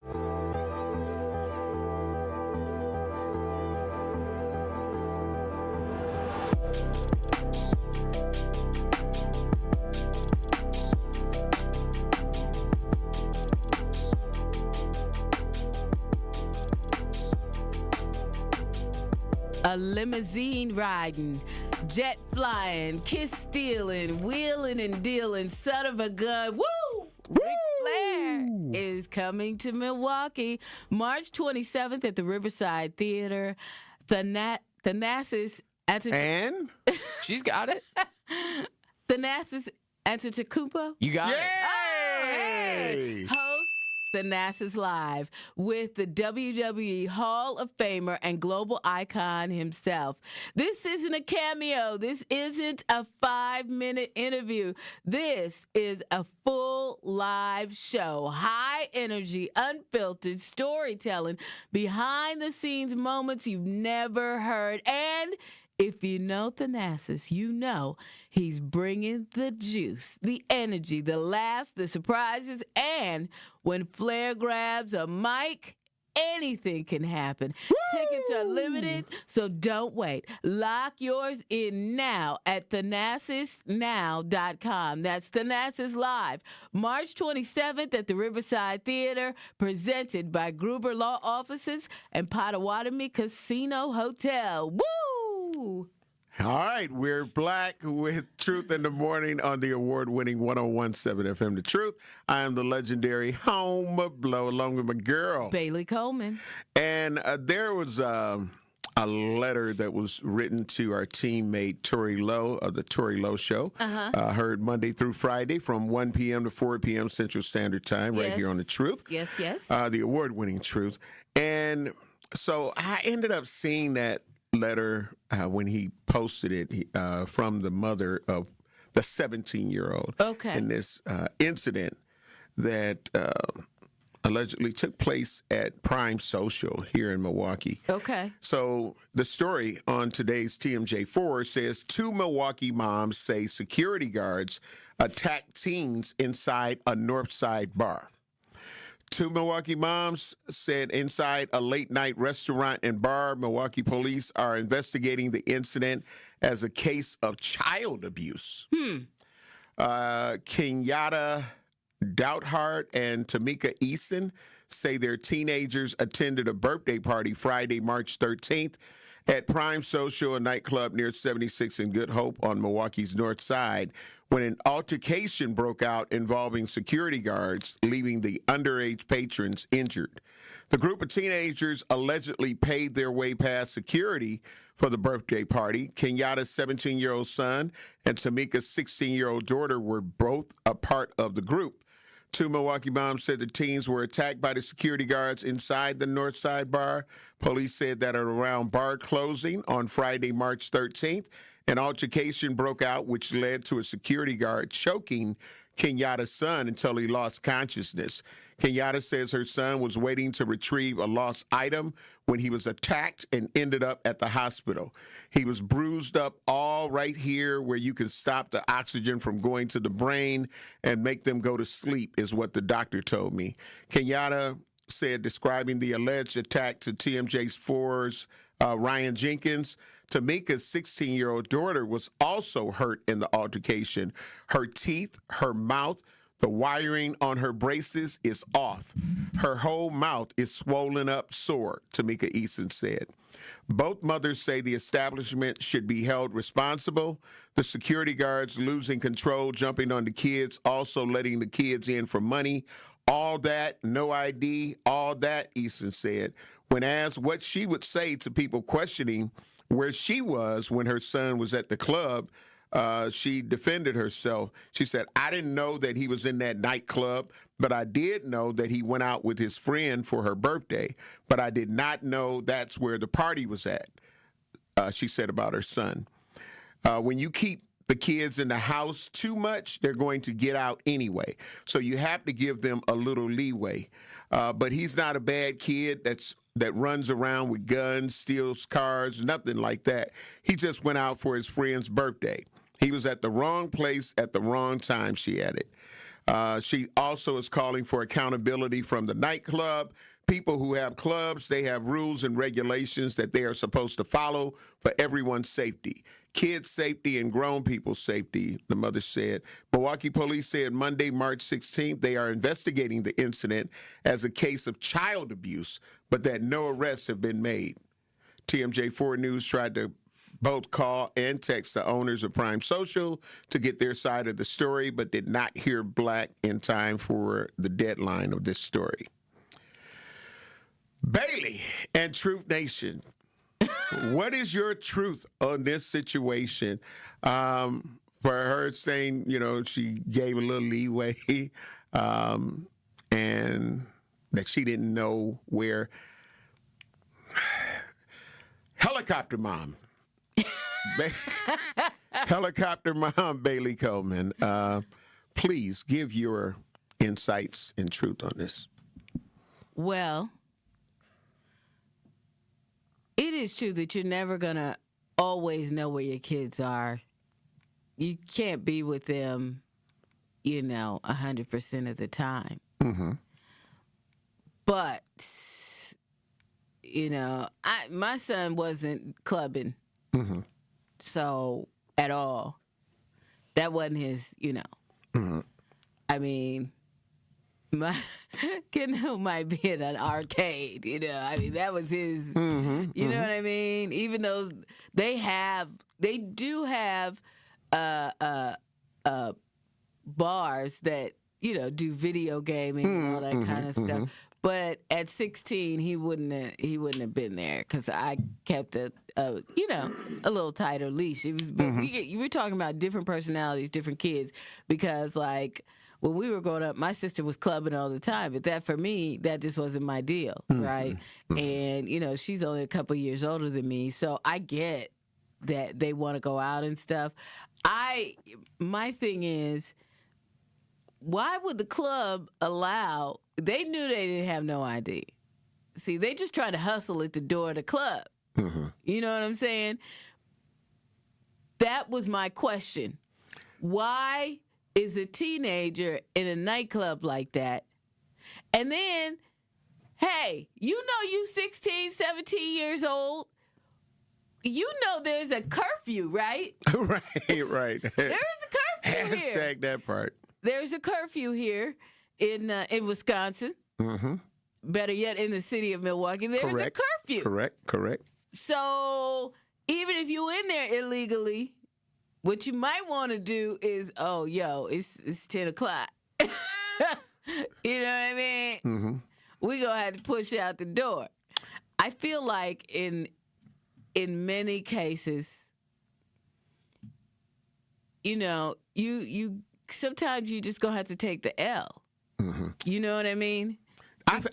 a limousine riding, jet flying, kiss stealing, wheeling and dealing, son of a gun. Woo! Ric Flair is coming to Milwaukee March 27th at the Riverside Theater. Thanasis and she's got it. Thanasis Antetokounmpo. You got it. Oh, hey. Host Thanasis Live with the WWE Hall of Famer and global icon himself. This isn't a cameo. This isn't a 5-minute interview. This is a full live show. High energy, unfiltered storytelling, behind the scenes moments you've never heard. And if you know Thanasis, you know he's bringing the juice, the energy, the laughs, the surprises, and when Flair grabs a mic, anything can happen. Woo! Tickets are limited, so don't wait. Lock yours in now at thanasisnow.com. That's Thanasis Live, March 27th at the Riverside Theater, presented by Gruber Law Offices and Potawatomi Casino Hotel. Woo! All right, we're back with Truth in the Morning on the award-winning 101.7 FM The Truth. I am the legendary Homer Blow, along with my girl, Bailey Coleman. And there was a letter that was written to our teammate Tori Lowe of the Tori Lowe Show. Heard Monday through Friday from 1 p.m. to 4 p.m. Central Standard Time, right here on The Truth. Yes. The award-winning Truth. And so I ended up seeing that letter when he posted it from the mother of the 17-year-old in this incident that allegedly took place at Prime Social here in Milwaukee. Okay. So the story on today's TMJ4 says 2 Milwaukee moms say security guards attacked teens inside a Northside bar. 2 Milwaukee moms said inside a late-night restaurant and bar, Milwaukee police are investigating the incident as a case of child abuse. Kenyatta Douthart and Tamika Eason say their teenagers attended a birthday party Friday, March 13th at Prime Social, a nightclub near 76 and Good Hope on Milwaukee's North Side, when an altercation broke out involving security guards, leaving the underage patrons injured. The group of teenagers allegedly paid their way past security for the birthday party. Kenyatta's 17-year-old son and Tamika's 16-year-old daughter were both a part of the group. 2 Milwaukee moms said the teens were attacked by the security guards inside the Northside bar. Police said that around bar closing on Friday, March 13th, an altercation broke out, which led to a security guard choking Kenyatta's son until he lost consciousness. Kenyatta says her son was waiting to retrieve a lost item when he was attacked and ended up at the hospital. He was bruised up all right here where you can stop the oxygen from going to the brain and make them go to sleep, is what the doctor told me. Kenyatta said, describing the alleged attack to TMJ4's Ryan Jenkins, Tamika's 16-year-old daughter was also hurt in the altercation. Her teeth, her mouth, the wiring on her braces is off. Her whole mouth is swollen up sore, Tamika Eason said. Both mothers say the establishment should be held responsible. The security guards losing control, jumping on the kids, also letting the kids in for money. All that, no ID, all that, Eason said. When asked what she would say to people questioning where she was when her son was at the club, she defended herself. She said, I didn't know that he was in that nightclub, but I did know that he went out with his friend for her birthday, but I did not know that's where the party was at, she said about her son. When you keep the kids in the house too much, they're going to get out anyway. So you have to give them a little leeway. But he's not a bad kid that runs around with guns, steals cars, nothing like that. He just went out for his friend's birthday. He was at the wrong place at the wrong time, she added. She also is calling for accountability from the nightclub. People who have clubs, they have rules and regulations that they are supposed to follow for everyone's safety. Kids' safety and grown people's safety, the mother said. Milwaukee police said Monday, March 16th, they are investigating the incident as a case of child abuse, but that no arrests have been made. TMJ4 News tried to both call and text the owners of Prime Social to get their side of the story, but did not hear back in time for the deadline of this story. Bailey and Truth Nation, what is your truth on this situation? For her saying, she gave a little leeway and that she didn't know where. Helicopter mom. Helicopter mom Bailey Coleman, please give your insights and truth on this. Well, it is true that you're never going to always know where your kids are. You can't be with them, 100% of the time. Mm-hmm. But, my son wasn't clubbing. Mm-hmm. So, at all. That wasn't his, Mm-hmm. I mean, my kid might be in an arcade, that was his, Mm-hmm. you know what I mean? Even though they do have bars that, do video gaming and all that kind of stuff. But at 16, he wouldn't have been there because I kept a little tighter leash. It was you were talking about different personalities, different kids. Because like when we were growing up, my sister was clubbing all the time, but that for me, that just wasn't my deal, right? And she's only a couple years older than me, so I get that they want to go out and stuff. My thing is, why would the club allow? They knew they didn't have no ID. See, they just trying to hustle at the door of the club. Mm-hmm. You know what I'm saying? That was my question. Why is a teenager in a nightclub like that? And then, hey, you 16, 17 years old. You know there's a curfew, right? Right. There is a curfew here. Hashtag that part. There's a curfew here in Wisconsin. Mm-hmm. Better yet, in the city of Milwaukee, there's a curfew. Correct. So even if you in there illegally, what you might want to do is, it's 10 o'clock. You know what I mean? Mm-hmm. We gonna have to push out the door. I feel like in many cases, you sometimes you just gonna have to take the L. Mm-hmm. You know what I mean?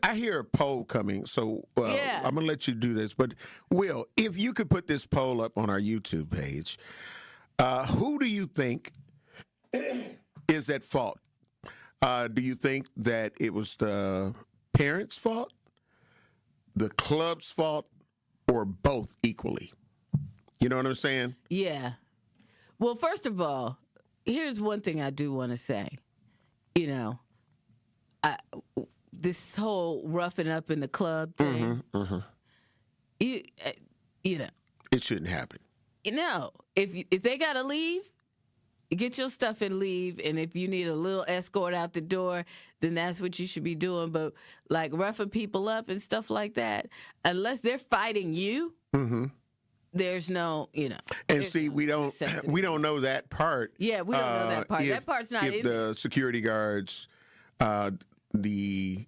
I hear a poll coming, so Yeah. I'm going to let you do this. But, Will, if you could put this poll up on our YouTube page, who do you think is at fault? Do you think that it was the parents' fault, the club's fault, or both equally? You know what I'm saying? Yeah. Well, first of all, here's one thing I do want to say. This whole roughing up in the club thing, It shouldn't happen. If they got to leave, get your stuff and leave. And if you need a little escort out the door, then that's what you should be doing. But like roughing people up and stuff like that, unless they're fighting you, there's no, And see, we don't know that part. Yeah, we don't know that part. That part's not in the security guards, the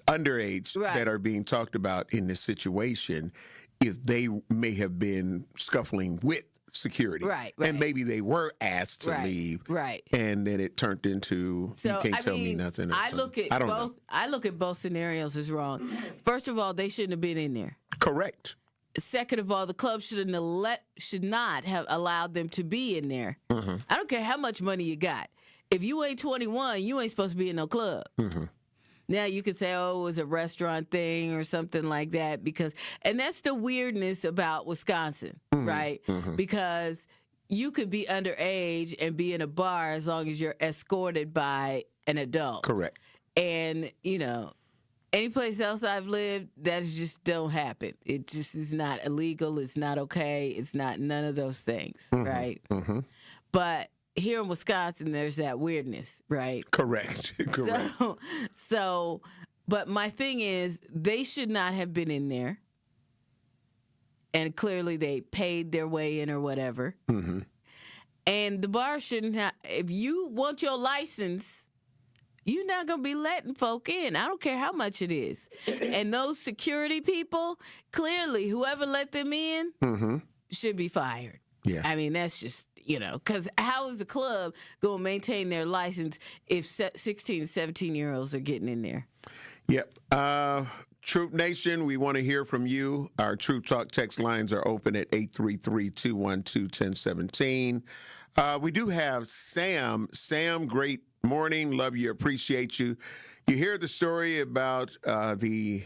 underage that are being talked about in this situation, if they may have been scuffling with security. Right. And maybe they were asked to leave. Right. And then it turned into, you can't tell me nothing. I look at both scenarios as wrong. First of all, they shouldn't have been in there. Correct. Second of all, the club should not have allowed them to be in there. I don't care how much money you got. If you ain't 21, you ain't supposed to be in no club. Now you could say, it was a restaurant thing or something like that, and that's the weirdness about Wisconsin, right? Because you could be underage and be in a bar as long as you're escorted by an adult. Correct. And, any place else I've lived, that just don't happen. It just is not illegal. It's not okay. It's not none of those things, right? But here in Wisconsin, there's that weirdness, right? Correct. So, but my thing is, they should not have been in there. and clearly they paid their way in or whatever. Mm-hmm. And the bar shouldn't have, if you want your license, you're not going to be letting folk in. I don't care how much it is. And those security people, clearly, whoever let them in should be fired. Yeah. I mean, that's just, because how is the club going to maintain their license if 16 and 17-year-olds are getting in there? Yep. Troop Nation, we want to hear from you. Our Troop Talk text lines are open at 833-212-1017. We do have Sam. Sam, great morning. Love you. Appreciate you. You hear the story about the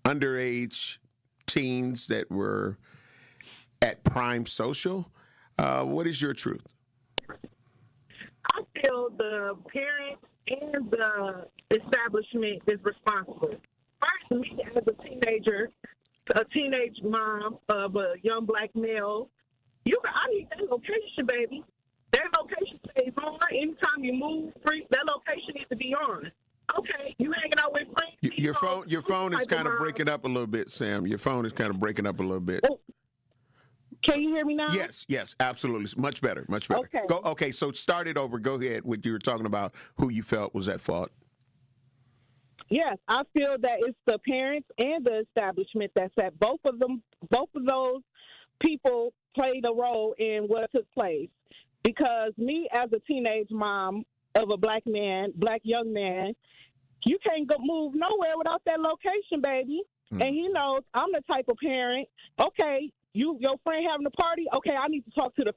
underage teens that were at Prime Social. What is your truth? I feel the parents and the establishment is responsible. First, me as a teenage mom of a young black male, I need that location, baby. That location stays on. Anytime you move, that location needs to be on. Okay, you hanging out with friends. Your phone is kind of breaking up a little bit, Sam. Your phone is kind of breaking up a little bit. Oh. Can you hear me now? Yes, absolutely. Much better. Okay. Okay, so start it over. Go ahead. What you were talking about, who you felt was at fault. Yes, I feel that it's the parents and the establishment that's at both of those people played a role in what took place. Because me as a teenage mom of a black young man, you can't move nowhere without that location, baby. And he knows I'm the type of parent, okay, your friend having a party, okay, I need to talk to the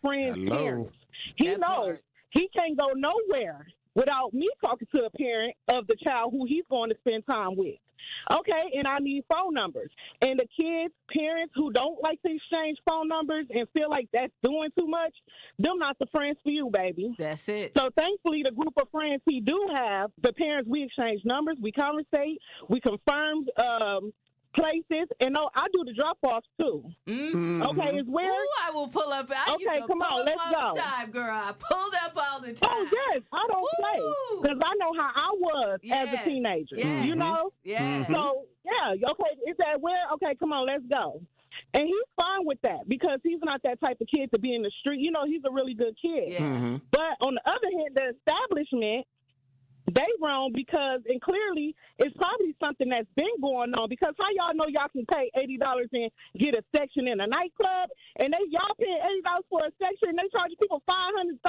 friend's parents. He knows he can't go nowhere without me talking to a parent of the child who he's going to spend time with. Okay, and I need phone numbers. And the kids, parents who don't like to exchange phone numbers and feel like that's doing too much, them not the friends for you, baby. That's it. So thankfully, the group of friends he do have, the parents, we exchange numbers, we conversate, we confirm places, and I do the drop-offs too. Mm-hmm. Okay, as well. Ooh, I will pull up. Okay, come on, let's go. All the time, girl. I pulled up all the time. Oh, yes, I don't play. Because I know how I was as a teenager. Yes. You know? Yeah. So, yeah, okay, is that where? Okay, come on, let's go. And he's fine with that because he's not that type of kid to be in the street. He's a really good kid. Yeah. But on the other hand, the establishment, they wrong because, and clearly, it's probably something that's been going on because how y'all know y'all can pay $80 and get a section in a nightclub, and y'all paying $80 for a section, and they charge people $500,000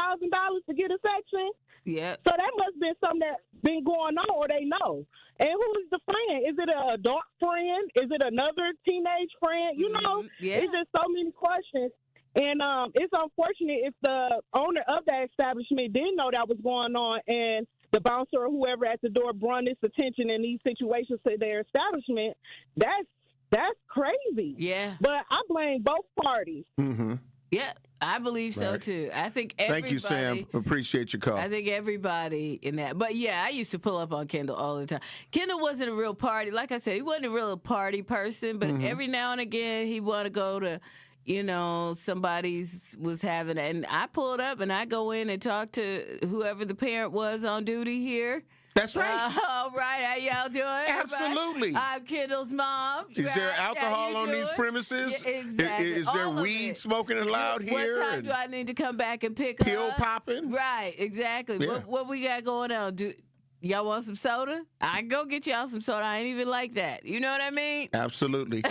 to get a section? Yeah. So that must have been something that's been going on, or they know. And who is the friend? Is it an adult friend? Is it another teenage friend? It's just so many questions. And it's unfortunate if the owner of that establishment didn't know that was going on, and the bouncer or whoever at the door brought this attention in these situations to their establishment. That's crazy. Yeah. But I blame both parties. Mm-hmm. Yeah, I believe so too. I think everybody. Thank you, Sam. Appreciate your call. I think everybody in that. But yeah, I used to pull up on Kendall all the time. Kendall wasn't a real party. Like I said, he wasn't a real party person, but every now and again he wanted to go to, somebody's was having it. And I pulled up and I go in and talk to whoever the parent was on duty here. That's right. All right. How y'all doing? Absolutely. I'm Kendall's mom. Is there alcohol on these premises? Yeah, exactly. Is there weed smoking allowed here? What time do I need to come back and pick up? Pill popping? Right. Exactly. Yeah. What we got going on? Y'all want some soda? I can go get y'all some soda. I ain't even like that. You know what I mean? Absolutely.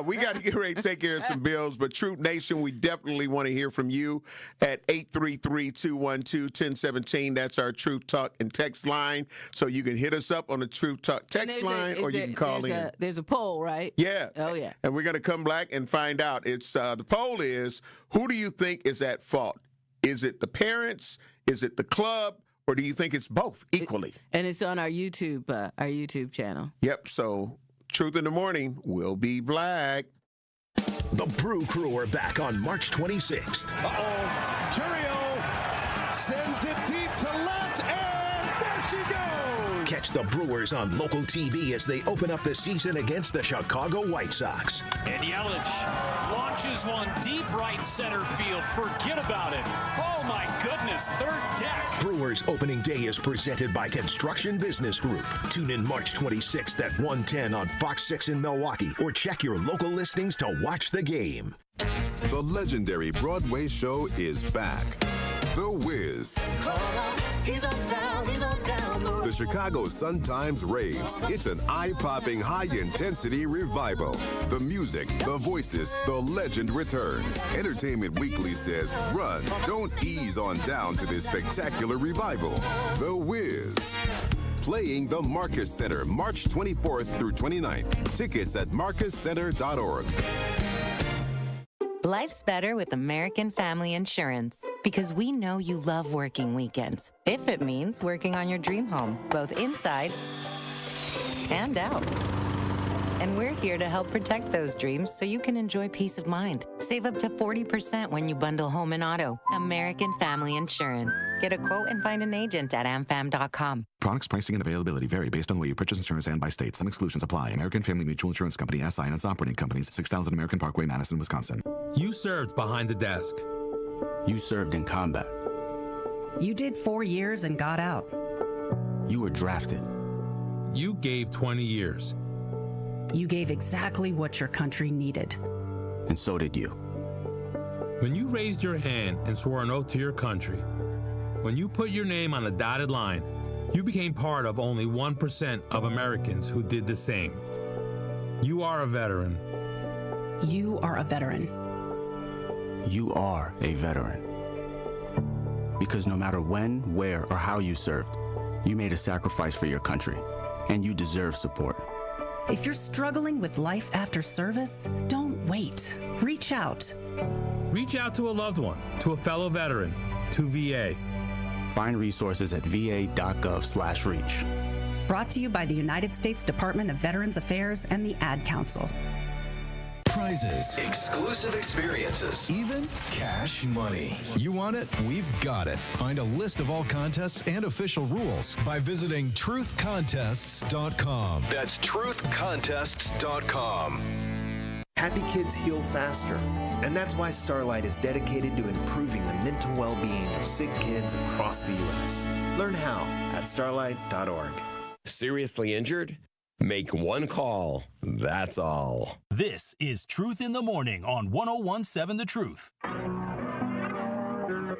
We got to get ready to take care of some bills, but Troop Nation, we definitely want to hear from you at 833-212-1017. That's our Truth Talk and text line. So you can hit us up on the Truth Talk text line, or you can call in. There's a poll, right? Yeah. Oh, yeah. And we're going to come back and find out. It's the poll is, who do you think is at fault? Is it the parents? Is it the club? Or do you think it's both equally? And it's on our YouTube channel. Yep. So Truth in the Morning will be black. The Brew Crew are back on March 26th. Curio sends it deep to left, and there she goes. Catch the Brewers on local TV as they open up the season against the Chicago White Sox. And Yelich launches one deep right center field. Forget about it. Oh, my goodness. Third deck. Brewers opening day is presented by Construction Business Group. Tune in March 26th at 1:10 on Fox 6 in Milwaukee or check your local listings to watch the game. The legendary Broadway show is back. The Wiz. The Chicago Sun-Times raves. It's an eye-popping, high-intensity revival. The music, the voices, the legend returns. Entertainment Weekly says, run, don't ease on down to this spectacular revival. The Wiz. Playing the Marcus Center, March 24th through 29th. Tickets at marcuscenter.org. Life's better with American Family Insurance because we know you love working weekends. If it means working on your dream home, both inside and out. And we're here to help protect those dreams so you can enjoy peace of mind. Save up to 40% when you bundle home and auto. American Family Insurance. Get a quote and find an agent at amfam.com. Products, pricing, and availability vary based on where you purchase insurance and by state. Some exclusions apply. American Family Mutual Insurance Company, SI, and its operating companies, 6000 American Parkway, Madison, Wisconsin. You served behind the desk. You served in combat. You did 4 years and got out. You were drafted. You gave 20 years. You gave exactly what your country needed. And so did you. When you raised your hand and swore an oath to your country, when you put your name on a dotted line, you became part of only 1% of Americans who did the same. You are a veteran. You are a veteran. You are a veteran. Because no matter when, where, or how you served, you made a sacrifice for your country, and you deserve support. If you're struggling with life after service, don't wait. Reach out. Reach out to a loved one, to a fellow veteran, to VA. Find resources at va.gov/reach. Brought to you by the United States Department of Veterans Affairs and the Ad Council. Prizes, exclusive experiences, even cash money. You want it? We've got it. Find a list of all contests and official rules by visiting truthcontests.com. That's truthcontests.com. Happy kids heal faster, and that's why Starlight is dedicated to improving the mental well-being of sick kids across the U.S. Learn how at starlight.org. Seriously injured? Make one call. That's all. This is Truth in the Morning on 101.7 The Truth.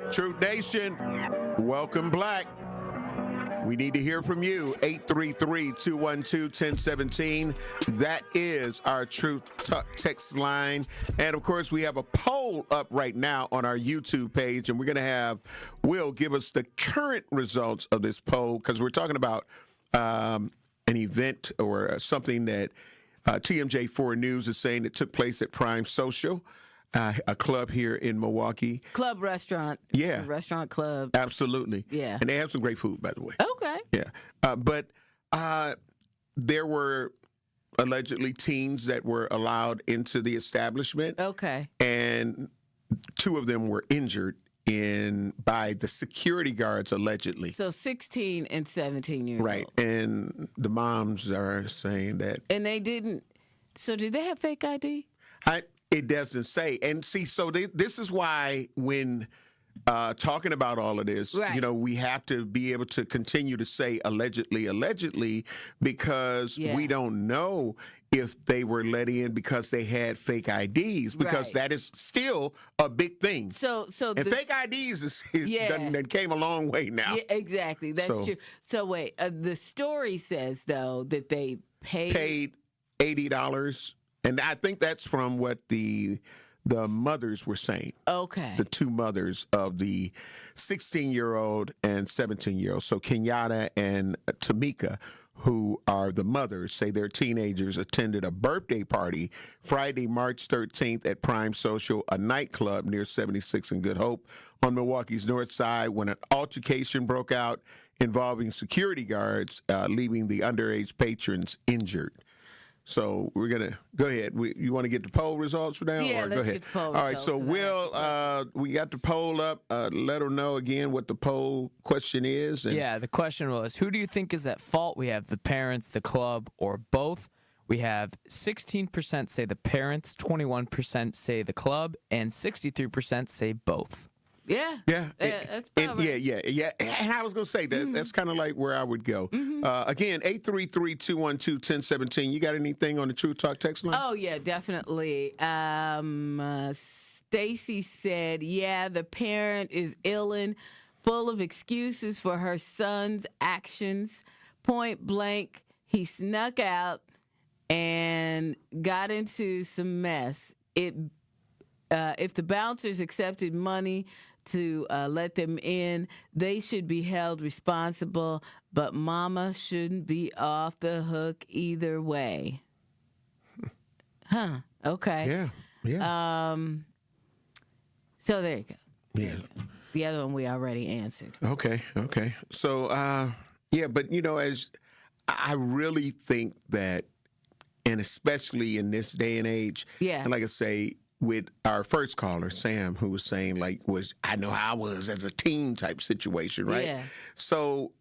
Truth Nation, welcome back. We need to hear from you. 833-212-1017. That is our Truth text line. And, of course, we have a poll up right now on our YouTube page, and we're going to have Will give us the current results of this poll because we're talking about an event or something that TMJ4 News is saying that took place at Prime Social, a club here in Milwaukee. Club restaurant. Yeah. Restaurant club. Absolutely. Yeah. And they have some great food, by the way. Okay. Yeah. But there were allegedly teens that were allowed into the establishment. Okay. And 2 of them were injured by the security guards, allegedly. So 16 and 17 years right. old. And the moms are saying that. And they didn't. So did they have fake ID? It doesn't say. And see, so this is why when talking about all of this, right. you know, we have to be able to continue to say allegedly, because we don't know if they were let in because they had fake IDs, because that is still a big thing. So and fake IDs that came a long way now. Yeah, exactly. That's true. So wait, the story says though that they paid $80, and I think that's from what the mothers were saying. Okay. The 2 mothers of the 16-year-old and 17-year-old. So Kenyatta and Tamika, who are the mothers, say their teenagers attended a birthday party Friday, March 13th at Prime Social, a nightclub near 76 and Good Hope on Milwaukee's north side, when an altercation broke out involving security guards, leaving the underage patrons injured. So we're going to go ahead. You want to get the poll results now? Yeah, or let's go ahead. get the poll All right, results, so 'cause we got the poll up. Let them know again what the poll question is. And Yeah, the question was, who do you think is at fault? We have the parents, the club, or both. We have 16% say the parents, 21% say the club, and 63% say both. Yeah. Yeah. That's about right. Yeah. And I was going to say that that's kind of like where I would go. Again, 833-212-1017. You got anything on the True Talk text line? Oh, yeah, definitely. Stacy said, yeah, the parent is illin', full of excuses for her son's actions. Point blank, he snuck out and got into some mess. If the bouncers accepted money to let them in, they should be held responsible, but mama shouldn't be off the hook either way. Huh. Okay. Yeah. So there you go. Yeah. The other one we already answered. Okay. So, but, as I really think that, and especially in this day and age, and like I say, with our first caller, Sam, who was saying, I know how I was as a teen type situation, right? Yeah. So,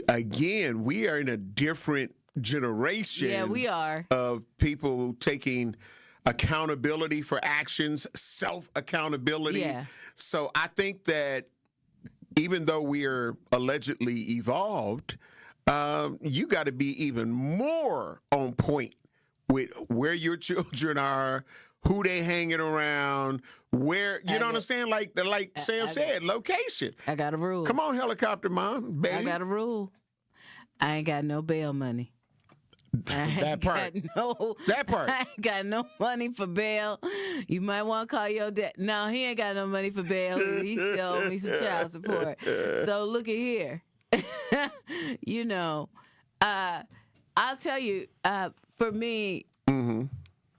again, we are in a different generation. Yeah, we are. Of people taking accountability for actions, self-accountability. Yeah. So, I think that even though we are allegedly evolved, you got to be even more on point with where your children are, who they hanging around, where, you know what I'm saying? Like Sam said, location. I got a rule. Come on, helicopter mom, baby. I got a rule. I ain't got no bail money. That part. That part. I ain't got no money for bail. You might want to call your dad. No, he ain't got no money for bail. He still owe me some child support. So look at here. I'll tell you, for me,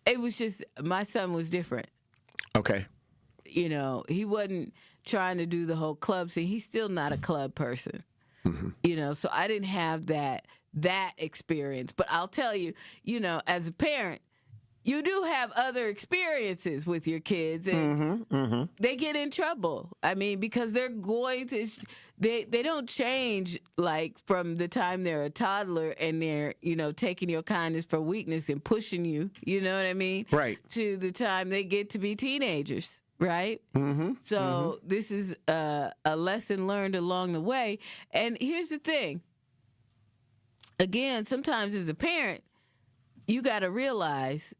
it was just, my son was different. Okay. He wasn't trying to do the whole club thing. He's still not a club person. So I didn't have that experience. But I'll tell you, as a parent, you do have other experiences with your kids, and they get in trouble. I mean, because they're going to, they don't change like from the time they're a toddler and they're, taking your kindness for weakness and pushing you, you know what I mean? Right. To the time they get to be teenagers, right? So this is a lesson learned along the way. And here's the thing. Again, sometimes as a parent, you got to realize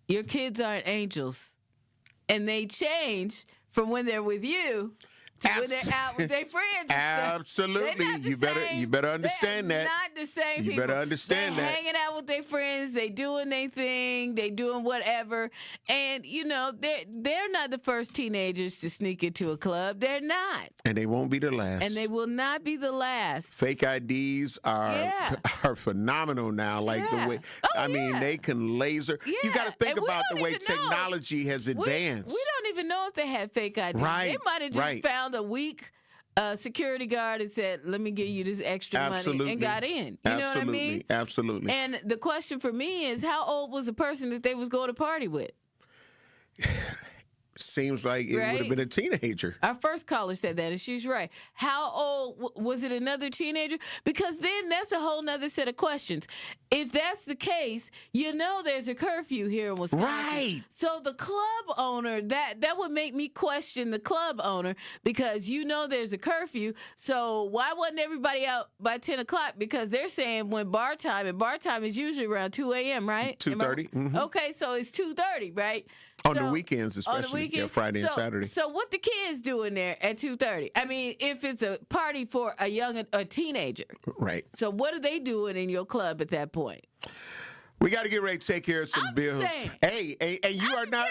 your kids aren't angels, and they change from when they're with you to when they're out with their friends. Absolutely, you better understand that. Not the same people. You better understand they're that. Hanging out with their friends, they doing their thing, they doing whatever, and they're not the first teenagers to sneak into a club. They're not, and they won't be the last. and they will not be the last. Fake IDs are phenomenal now. Like the way, they can laser. Yeah. You got to think And we about the don't way even know. technology has advanced. We don't even know if they had fake IDs. Right, They might have just right. found a weak security guard and said, "Let me give you this extra money," and got in. You know what I mean? Absolutely. And the question for me is, how old was the person that they was going to party with? Seems like it would have been a teenager. Our first caller said that, and she's right. How old was it? Another teenager? Because then that's a whole nother set of questions. If that's the case, there's a curfew here in Wisconsin. Right. So the club owner, that would make me question the club owner, because there's a curfew. So why wasn't everybody out by 10 o'clock? Because they're saying when bar time, and bar time is usually around 2 a.m., right? 2:30. Okay, so it's 2:30, right? On the weekends, especially. Yeah, Friday and Saturday. So what the kids doing there at 2:30? I mean, if it's a party for a teenager. Right. So what are they doing in your club at that point? We got to get ready to take care of some bills. Hey, and you're not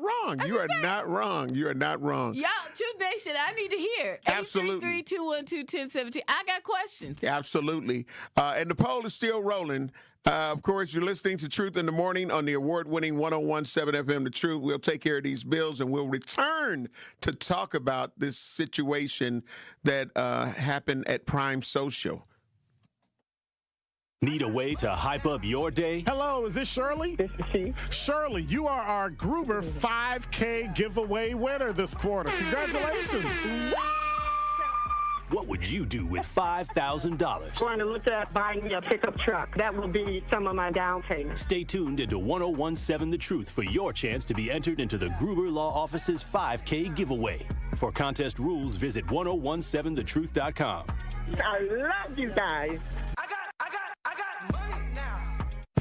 wrong. You are not wrong. You are not wrong. Y'all, Truth Nation, I need to hear. Absolutely. 833-212-1017. I got questions. Absolutely. And the poll is still rolling. Of course, you're listening to Truth in the Morning on the award-winning 101.7 FM The Truth. We'll take care of these bills, and we'll return to talk about this situation that happened at Prime Social. Need a way to hype up your day? Hello, is this Shirley? This is she. Shirley, you are our Gruber 5K giveaway winner this quarter. Congratulations. What would you do with $5,000? Going to look at buying me a pickup truck. That will be some of my down payment. Stay tuned into 1017 The Truth for your chance to be entered into the Gruber Law Office's 5K giveaway. For contest rules, visit 1017thetruth.com. I love you guys.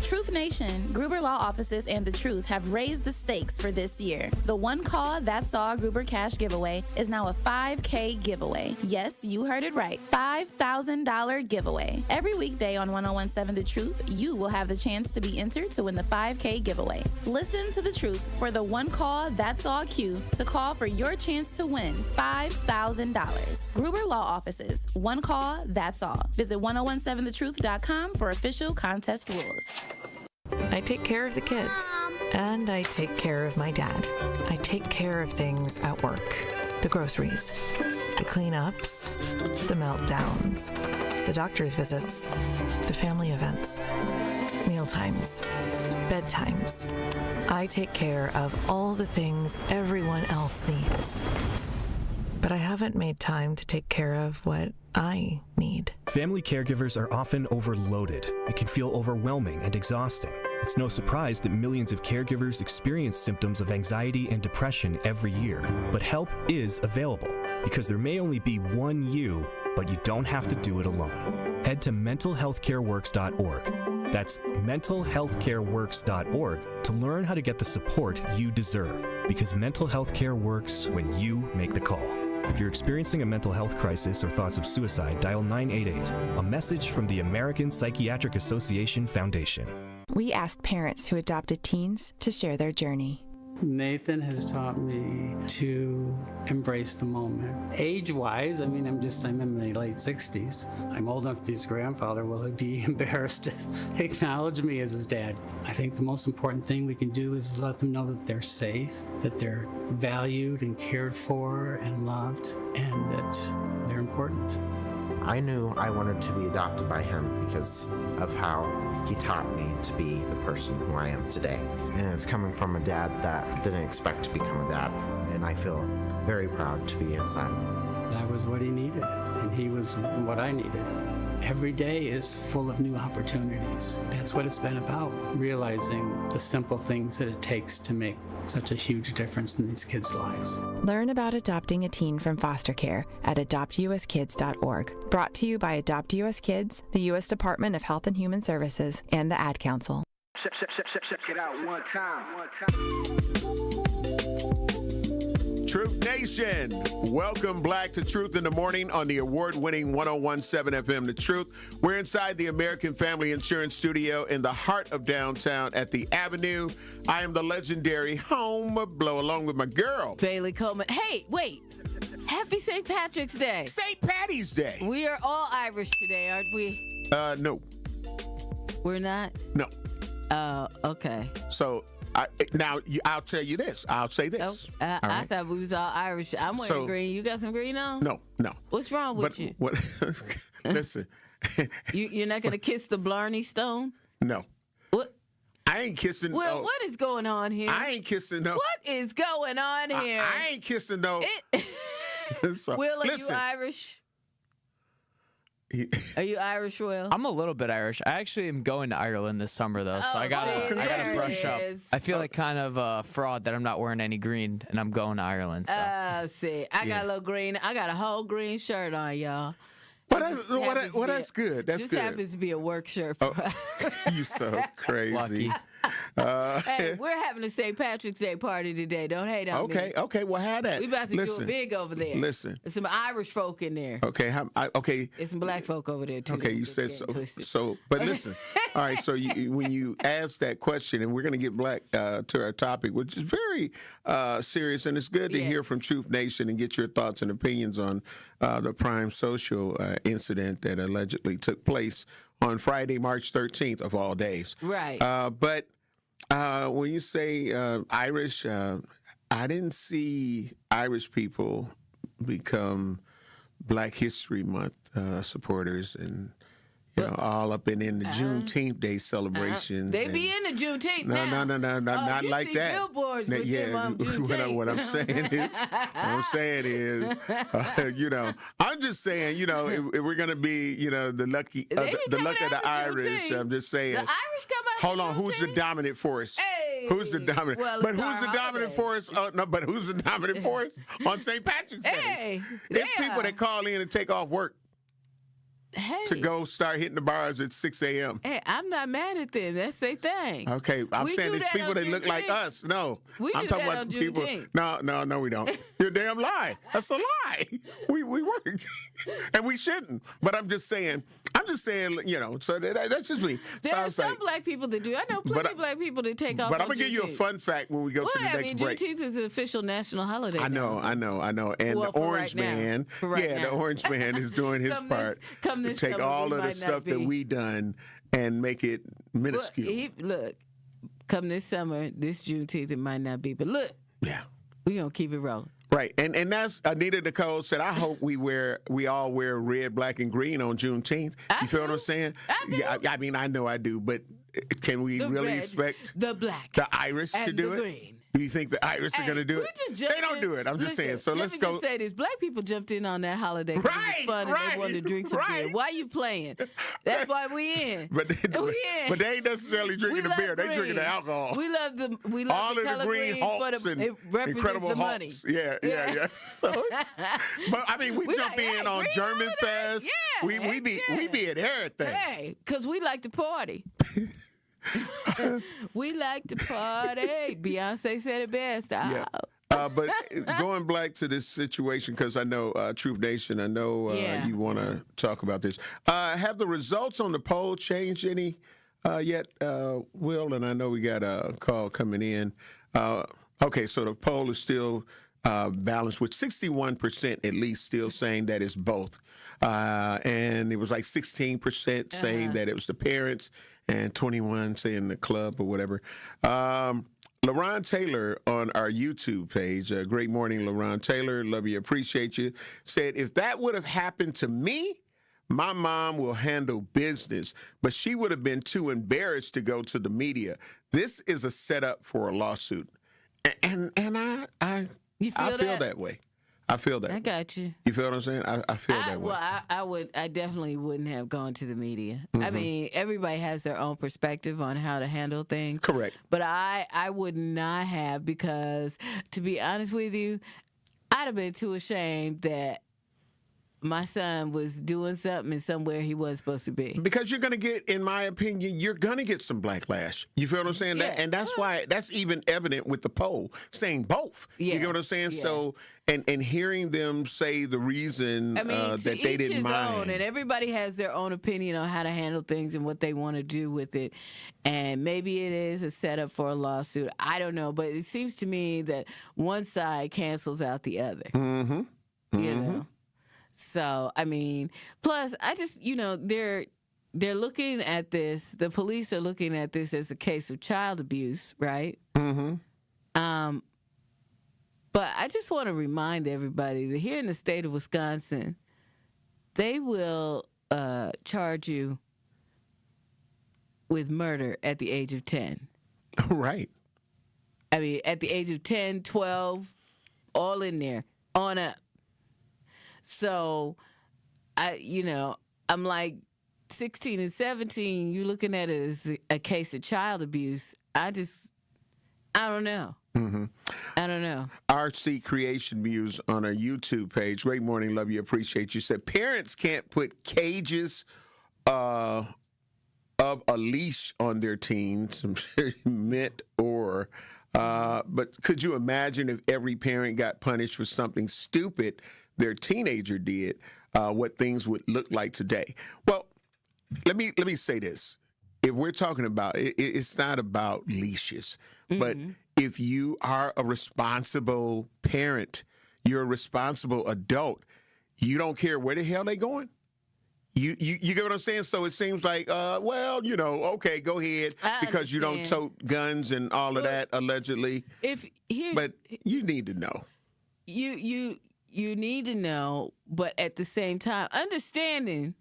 Truth Nation, Gruber Law Offices and The Truth have raised the stakes for this year. The One Call That's All Gruber Cash giveaway is now a 5K giveaway. Yes, you heard it right. $5,000 giveaway. Every weekday on 1017 The Truth, you will have the chance to be entered to win the 5K giveaway. Listen to The Truth for the One Call That's All cue to call for your chance to win $5,000. Gruber Law Offices, One Call That's All. Visit 1017thetruth.com for official contest rules. I take care of the kids, and I take care of my dad. I take care of things at work. The groceries, the cleanups, the meltdowns, the doctor's visits, the family events, mealtimes, bedtimes. I take care of all the things everyone else needs. But I haven't made time to take care of what I need. Family caregivers are often overloaded. It can feel overwhelming and exhausting. It's no surprise that millions of caregivers experience symptoms of anxiety and depression every year. But help is available because there may only be one you, but you don't have to do it alone. Head to mentalhealthcareworks.org. That's mentalhealthcareworks.org to learn how to get the support you deserve, because mental health care works when you make the call. If you're experiencing a mental health crisis or thoughts of suicide, dial 988, a message from the American Psychiatric Association Foundation. We asked parents who adopted teens to share their journey. Nathan has taught me to embrace the moment. Age-wise, I'm in my late 60s. I'm old enough to be his grandfather. Will he be embarrassed to acknowledge me as his dad? I think the most important thing we can do is let them know that they're safe, that they're valued and cared for and loved, and that they're important. I knew I wanted to be adopted by him because of how he taught me to be the person who I am today. And it's coming from a dad that didn't expect to become a dad. And I feel very proud to be his son. That was what he needed, and he was what I needed. Every day is full of new opportunities. That's what it's been about, realizing the simple things that it takes to make such a huge difference in these kids' lives. Learn about adopting a teen from foster care at adoptuskids.org. Brought to you by Adopt US Kids, the U.S. Department of Health and Human Services, and the Ad Council. Check it out one time. Truth Nation, welcome Black to Truth in the Morning on the award-winning 1017 FM The Truth. We're inside the American Family Insurance Studio in the heart of downtown at the Avenue. I am the legendary Home Blow, along with my girl, Bailey Coleman. Hey, wait. Happy St. Patrick's Day. St. Patty's Day. We are all Irish today, aren't we? No. We're not? No. Oh, okay. So, I'll tell you this. I'll say this. Oh, I right? thought we was all Irish. I'm wearing green. You got some green on? No. What's wrong with you? What? Listen. You're not going to kiss the Blarney Stone? No. What? I ain't kissing. Well, what is going on here? I ain't kissing no. What is going on here? I ain't kissing no. So, Will, are you Irish? Are you Irish, Will? I'm a little bit Irish. I actually am going to Ireland this summer, though, so I gotta brush up. I feel like kind of a fraud that I'm not wearing any green, and I'm going to Ireland. So. See, I got a little green. I got a whole green shirt on, y'all. That's good. That's just good. happens to be a work shirt. For You so crazy. Lucky. Hey, we're having a St. Patrick's Day party today. Don't hate on me. Okay. Well, how that? We about to do it big over there. Listen. There's some Irish folk in there. Okay. Okay. There's some black folk over there too. Okay, you said so. So, but listen. All right. So when you ask that question, and we're going to get back to our topic, which is very serious, and it's good to hear from Truth Nation and get your thoughts and opinions on the Prime Social incident that allegedly took place on Friday, March 13th of all days. Right. But when you say Irish, I didn't see Irish people become Black History Month supporters and, all up in the Juneteenth Day celebrations. They be in the Juneteenth no, now. No, not you like see that. Billboards with them on Juneteenth. What I'm saying is, I'm just saying, if we're gonna be, the luck of the Irish. I'm just saying. The Irish come out. Hold on, who's the dominant force? Hey, who's the dominant? Well, but who's the dominant force? But who's the dominant force on St. Patrick's Day? Hey, it's people that call in and take off work. To go start hitting the bars at 6 a.m. Hey, I'm not mad at them. That's their thing. Okay, I'm saying it's people that look like us. No, I'm talking about people. No, we don't. You're a damn lie. That's a lie. We work, and we shouldn't. But I'm just saying. So that's just me. There are some black people that do. I know plenty of black people that take off. But I'm gonna give you a fun fact when we go to the next break. Juneteenth is an official national holiday. I know. And the Orange Man, the Orange Man is doing his part. To take all of the stuff that we done and make it minuscule. Look, come this summer, this Juneteenth, it might not be. But look, we're going to keep it rolling. Right. And that's Anita Nicole said, I hope we all wear red, black, and green on Juneteenth. You feel what I'm saying? I mean, I know I do, but can we really expect the black, the Irish to do the it? Green. Do you think the Irish are going to do it? They don't do it. I'm just saying. So let's go. Just say this: black people jumped in on that holiday. It was fun and they wanted to drink some beer. Why you playing? That's why we in. But they ain't necessarily drinking the beer. They drinking the alcohol. We love all the of the green Hulks and Incredible the Hulks. Yeah. So, but I mean, we jump in on German Fest. Yeah, we be at everything. Hey, because we like to party. We like to party. Beyonce said it best. Yeah. But going back to this situation, because I know Truth Nation, I know you want to talk about this. Have the results on the poll changed any yet, Will? And I know we got a call coming in. Okay, so the poll is still balanced with 61% at least still saying that it's both. And it was like 16% saying that it was the parents and 21 saying the club or whatever. LaRon Taylor on our YouTube page, great morning, LaRon Taylor, love you, appreciate you, said, if that would have happened to me, my mom will handle business, but she would have been too embarrassed to go to the media. This is a setup for a lawsuit. And I feel that way. I feel that. I got you. You feel what I'm saying? I feel that way. Well, I definitely wouldn't have gone to the media. Mm-hmm. I mean, everybody has their own perspective on how to handle things. Correct. But I would not have, because to be honest with you, I'd have been too ashamed that my son was doing something somewhere he wasn't supposed to be. Because you're going to get, in my opinion, you're going to get some backlash. You feel what I'm saying? Yeah. And that's why, that's even evident with the poll, saying both. Yeah. You get what I'm saying? Yeah. So, and hearing them say the reason that they didn't mind. Own, and everybody has their own opinion on how to handle things and what they want to do with it. And maybe it is a setup for a lawsuit. I don't know. But it seems to me that one side cancels out the other. Mm-hmm. You know? So, I mean, plus, I just, they're looking at this, the police are looking at this as a case of child abuse, right? Mm-hmm. But I just want to remind everybody that here in the state of Wisconsin, they will charge you with murder at the age of 10. Right. I mean, at the age of 10, 12, all in there, on up. So, I'm like 16 and 17, you're looking at it as a case of child abuse. I don't know. Mm-hmm. I don't know. RC Creation Muse on our YouTube page. Great morning, love you, appreciate you. Said parents can't put cages of a leash on their teens, meant or. But could you imagine if every parent got punished for something stupid their teenager did, what things would look like today? Well, let me say this. If we're talking about it's not about leashes, but if you are a responsible parent, you're a responsible adult, you don't care where the hell they going. You get what I'm saying? So it seems like, okay, go ahead, because you don't tote guns and all of that, allegedly. But you need to know. You need to know, but at the same time, understanding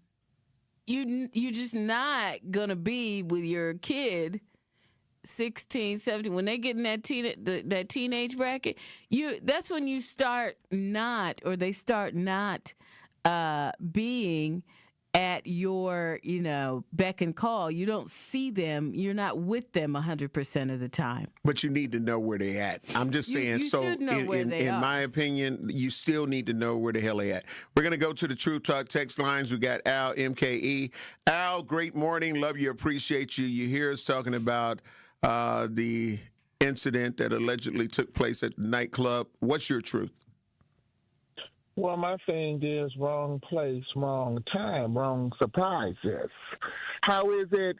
you're just not gonna be with your kid 16, 17 when they get in that teenage bracket. That's when you start not, or they start not being at your, beck and call. You don't see them. You're not with them 100% of the time. But you need to know where they're at. I'm just saying. You should know where they are. In my opinion, you still need to know where the hell they're at. We're going to go to the Truth Talk text lines. We got Al, MKE. Al, great morning. Love you. Appreciate you. You hear us talking about the incident that allegedly took place at the nightclub. What's your truth? Well, my thing is wrong place, wrong time, wrong surprises. How is it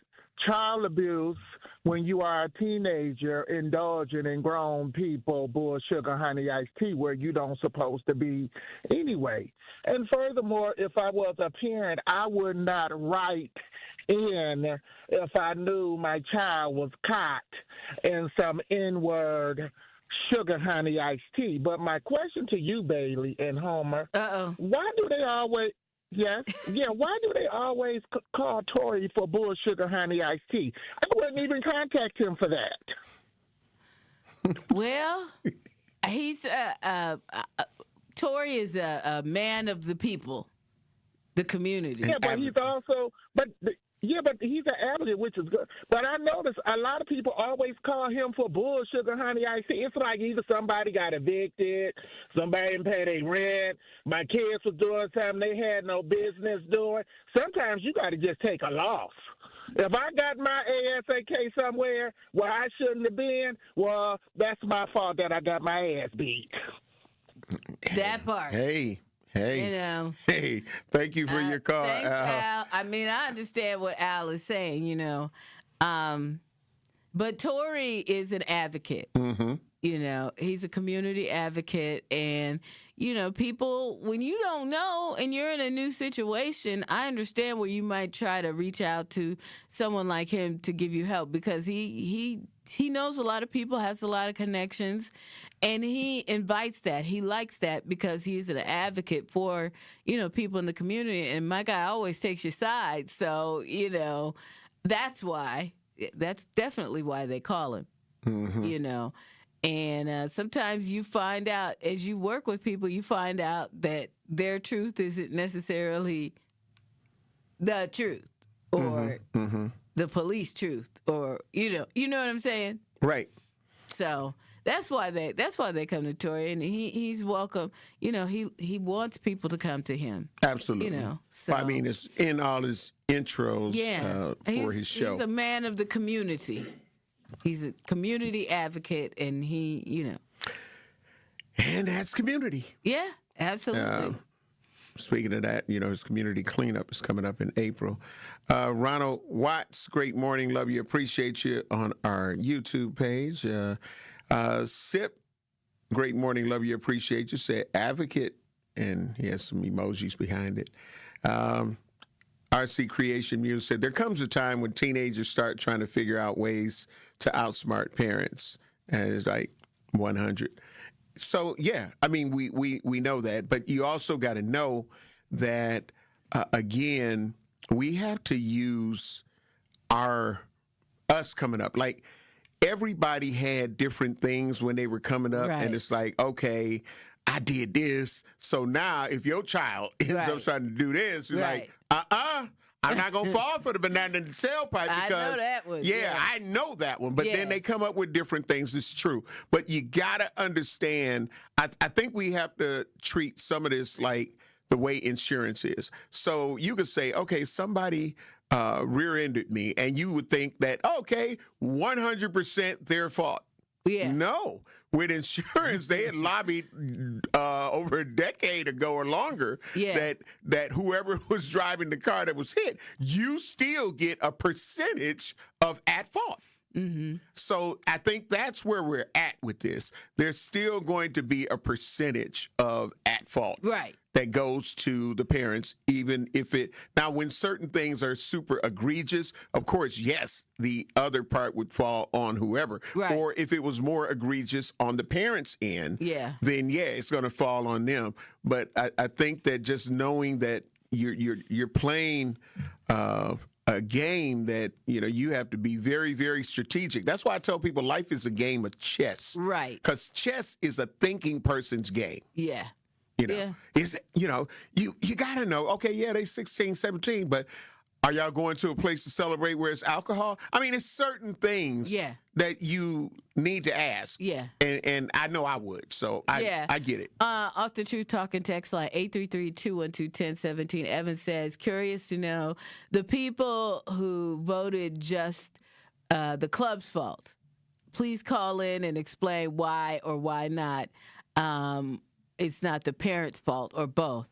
child abuse when you are a teenager indulging in grown people bull sugar honey iced tea where you don't supposed to be anyway? And furthermore, if I was a parent, I would not write in if I knew my child was caught in some N-word sugar honey iced tea. But my question to you, Bailey and Homer, why do they always why do they always call Tory for bull sugar honey iced tea? I wouldn't even contact him for that. Well, he's Tory is a man of the people, the community. Yeah, but he's also but he's an advocate, which is good. But I notice a lot of people always call him for bull sugar honey iced tea. It's like either somebody got evicted, somebody didn't pay their rent, my kids was doing something they had no business doing. Sometimes you got to just take a loss. If I got my ASAK somewhere where I shouldn't have been, well, that's my fault that I got my ass beat. That part. Hey, hey, thank you for your call, thanks, Al. I mean, I understand what Al is saying, but Tory is an advocate. Mm-hmm. He's a community advocate, and people, when you don't know and you're in a new situation, I understand where you might try to reach out to someone like him to give you help, because he knows a lot of people, has a lot of connections, and he invites that. He likes that because he's an advocate for, people in the community. And my guy always takes your side. So, that's why. That's definitely why they call him, And sometimes you find out, as you work with people, you find out that their truth isn't necessarily the truth, or the police truth, or you know what I'm saying? Right. So that's why they come to Tory, and he's welcome. He wants people to come to him. Absolutely. So I mean, it's in all his intros for his show. He's a man of the community. He's a community advocate, and and that's community. Yeah, absolutely. Speaking of that, his community cleanup is coming up in April. Ronald Watts, great morning. Love you. Appreciate you on our YouTube page. Sip, great morning. Love you. Appreciate you. Said advocate, and he has some emojis behind it. RC Creation Muse said, there comes a time when teenagers start trying to figure out ways to outsmart parents. And it's like 100. So, yeah, I mean, we know that. But you also got to know that, again, we have to use us coming up. Like, everybody had different things when they were coming up. Right. And it's like, okay, I did this. So now if your child ends up trying to do this, you're like, I'm not going to fall for the banana in the tailpipe, because I know that one. Yeah, I know that one. But then they come up with different things. It's true. But you got to understand, I think we have to treat some of this like the way insurance is. So you could say, okay, somebody rear-ended me, and you would think that, okay, 100% their fault. Yeah. No. With insurance, they had lobbied over a decade ago or longer that whoever was driving the car that was hit, you still get a percentage of at fault. Mm-hmm. So I think that's where we're at with this. There's still going to be a percentage of at fault. Right. That goes to the parents, even if now when certain things are super egregious, of course, yes, the other part would fall on whoever. Right. Or if it was more egregious on the parents' end, then it's going to fall on them. But I think that just knowing that you're playing a game that, you have to be very, very strategic. That's why I tell people life is a game of chess. Right. Because chess is a thinking person's game. Yeah. Is you got to know, okay, yeah, they 16, 17, but are y'all going to a place to celebrate where it's alcohol? I mean, it's certain things that you need to ask. Yeah. And I know I would, so I get it. Off the Truth Talking text line, 833-212-1017. Evan says, curious to know, the people who voted just the club's fault. Please call in and explain why or why not it's not the parents' fault or both.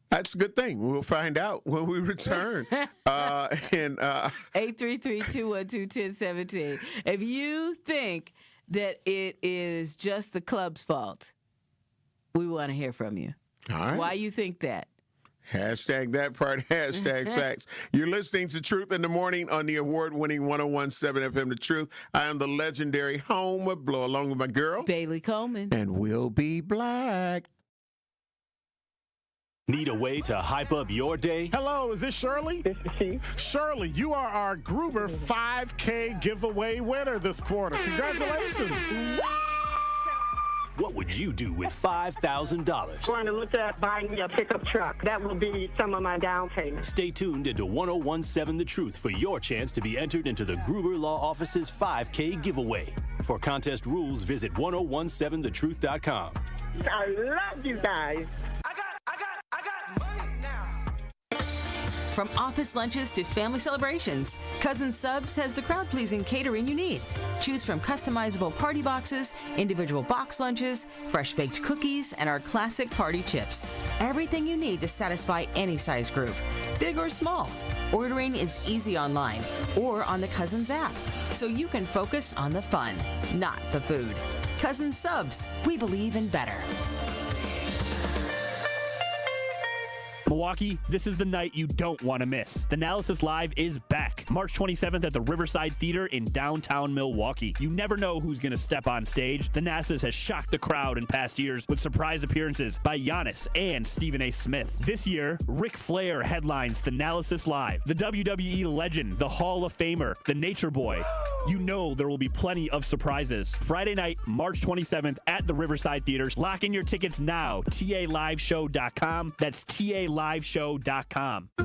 That's a good thing. We'll find out when we return. 833-212-1017. If you think that it is just the club's fault, we want to hear from you. All right. Why you think that? Hashtag that part, hashtag facts. You're listening to Truth in the Morning on the award-winning 101.7 FM The Truth. I am the legendary Homer Blow, along with my girl, Bailey Coleman. And we'll be black. Need a way to hype up your day? Hello, is this Shirley? This is she. Shirley, you are our Gruber 5K giveaway winner this quarter. Congratulations. What would you do with $5,000? Going to look at buying me a pickup truck. That will be some of my down payment. Stay tuned into 101.7 The Truth for your chance to be entered into the Gruber Law Office's 5K giveaway. For contest rules, visit 1017thetruth.com. I love you guys. From office lunches to family celebrations, Cousin Subs has the crowd-pleasing catering you need. Choose from customizable party boxes, individual box lunches, fresh-baked cookies, and our classic party chips. Everything you need to satisfy any size group, big or small. Ordering is easy online or on the Cousins app, so you can focus on the fun, not the food. Cousin Subs, we believe in better. Milwaukee, this is the night you don't want to miss. The Analysis Live is back, March 27th at the Riverside Theater in downtown Milwaukee. You never know who's going to step on stage. The Analysis has shocked the crowd in past years with surprise appearances by Giannis and Stephen A. Smith. This year, Ric Flair headlines The Analysis Live. The WWE legend, the Hall of Famer, the Nature Boy. You know there will be plenty of surprises. Friday night, March 27th at the Riverside Theater. Lock in your tickets now. TALiveshow.com. That's TALiveshow.com.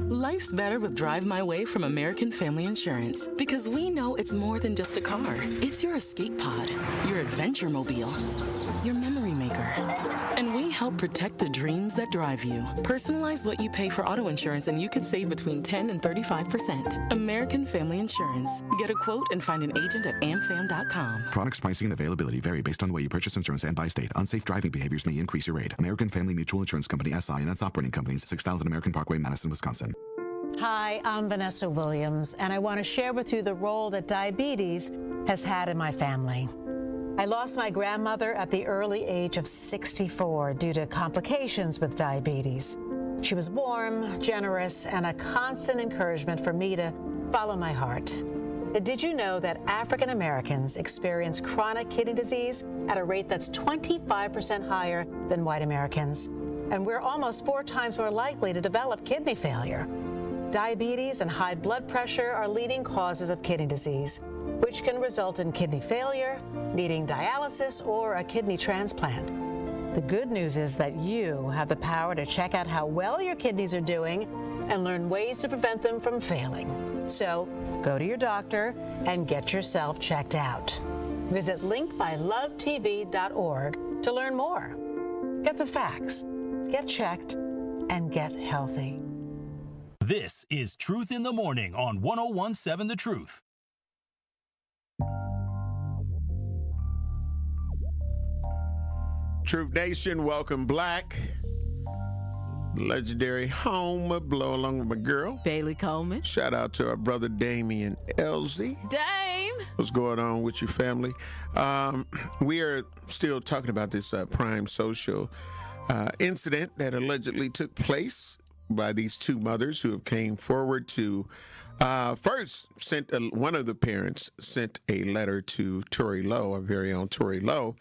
Life's better with Drive My Way from American Family Insurance, because we know it's more than just a car. It's your escape pod, your adventure mobile, your memory maker. And we help protect the dreams that drive you. Personalize what you pay for auto insurance and you could save between 10 and 35%. American Family Insurance. Get a quote and find an agent at amfam.com. Products, pricing, and availability vary based on the way you purchase insurance and by state. Unsafe driving behaviors may increase your rate. American Family Mutual Insurance Company, SI, and its operating companies, 6000 American Parkway, Madison, Wisconsin. Hi, I'm Vanessa Williams, and I want to share with you the role that diabetes has had in my family. I lost my grandmother at the early age of 64 due to complications with diabetes. She was warm, generous, and a constant encouragement for me to follow my heart. Did you know that African Americans experience chronic kidney disease at a rate that's 25% higher than white Americans? And we're almost 4 times more likely to develop kidney failure. Diabetes and high blood pressure are leading causes of kidney disease, which can result in kidney failure, needing dialysis, or a kidney transplant. The good news is that you have the power to check out how well your kidneys are doing and learn ways to prevent them from failing. So go to your doctor and get yourself checked out. Visit linkmylovetv.org to learn more. Get the facts, get checked, and get healthy. This is Truth in the Morning on 101.7 The Truth. Truth Nation, welcome black. Legendary Homer Blow, along with my girl, Bailey Coleman. Shout out to our brother Damian Elsie. Dame! What's going on with your family? We are still talking about this Prime Social incident that allegedly took place by these two mothers who have came forward to first one of the parents sent a letter to Tori Lowe, our very own Tori Lowe,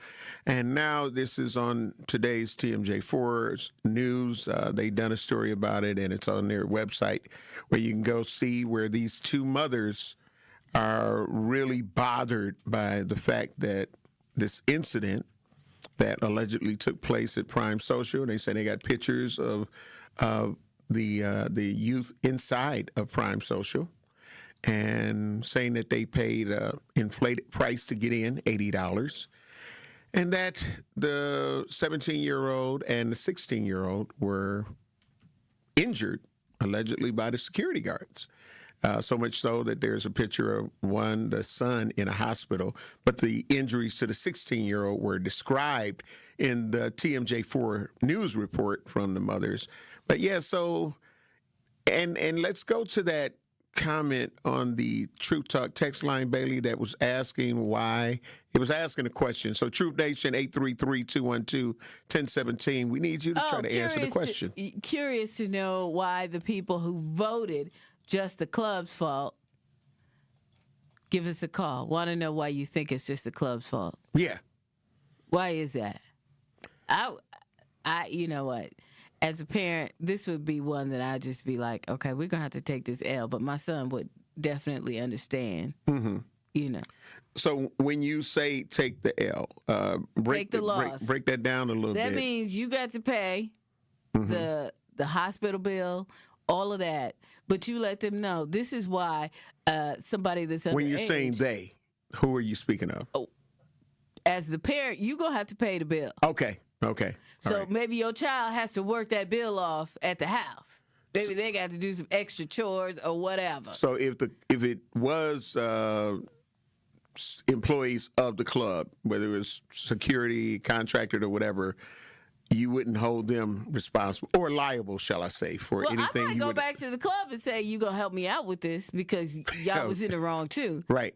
and now this is on today's TMJ4's news. They done a story about it, and it's on their website where you can go see where these two mothers are really bothered by the fact that this incident that allegedly took place at Prime Social, and they say they got pictures of the youth inside of Prime Social, and saying that they paid an inflated price to get in, $80, and that the 17-year-old and the 16-year-old were injured, allegedly, by the security guards. So much so that there's a picture of the son in a hospital, but the injuries to the 16-year-old were described in the TMJ4 news report from the mothers. But yeah, so, and let's go to that comment on the Truth Talk text line, Bailey, that was asking why. It was asking a question. So Truth Nation, 833-212-1017. We need you to try to answer the question. Curious to know why the people who voted just the club's fault. Give us a call. Want to know why you think it's just the club's fault? Yeah. Why is that? I you know what? As a parent, this would be one that I'd just be like, okay, we're going to have to take this L, but my son would definitely understand, you know. So when you say take the L, break the loss. Break that down a little bit. That means you got to pay the hospital bill, all of that, but you let them know this is why somebody that's underage. When you're saying they, who are you speaking of? Oh, as the parent, you're going to have to pay the bill. Okay. So maybe your child has to work that bill off at the house. Maybe they got to do some extra chores or whatever. So if it was employees of the club, whether it was security, contracted, or whatever, you wouldn't hold them responsible or liable, shall I say, for anything. I might go back to the club and say, "You gonna help me out with this because y'all was in the wrong too." Right.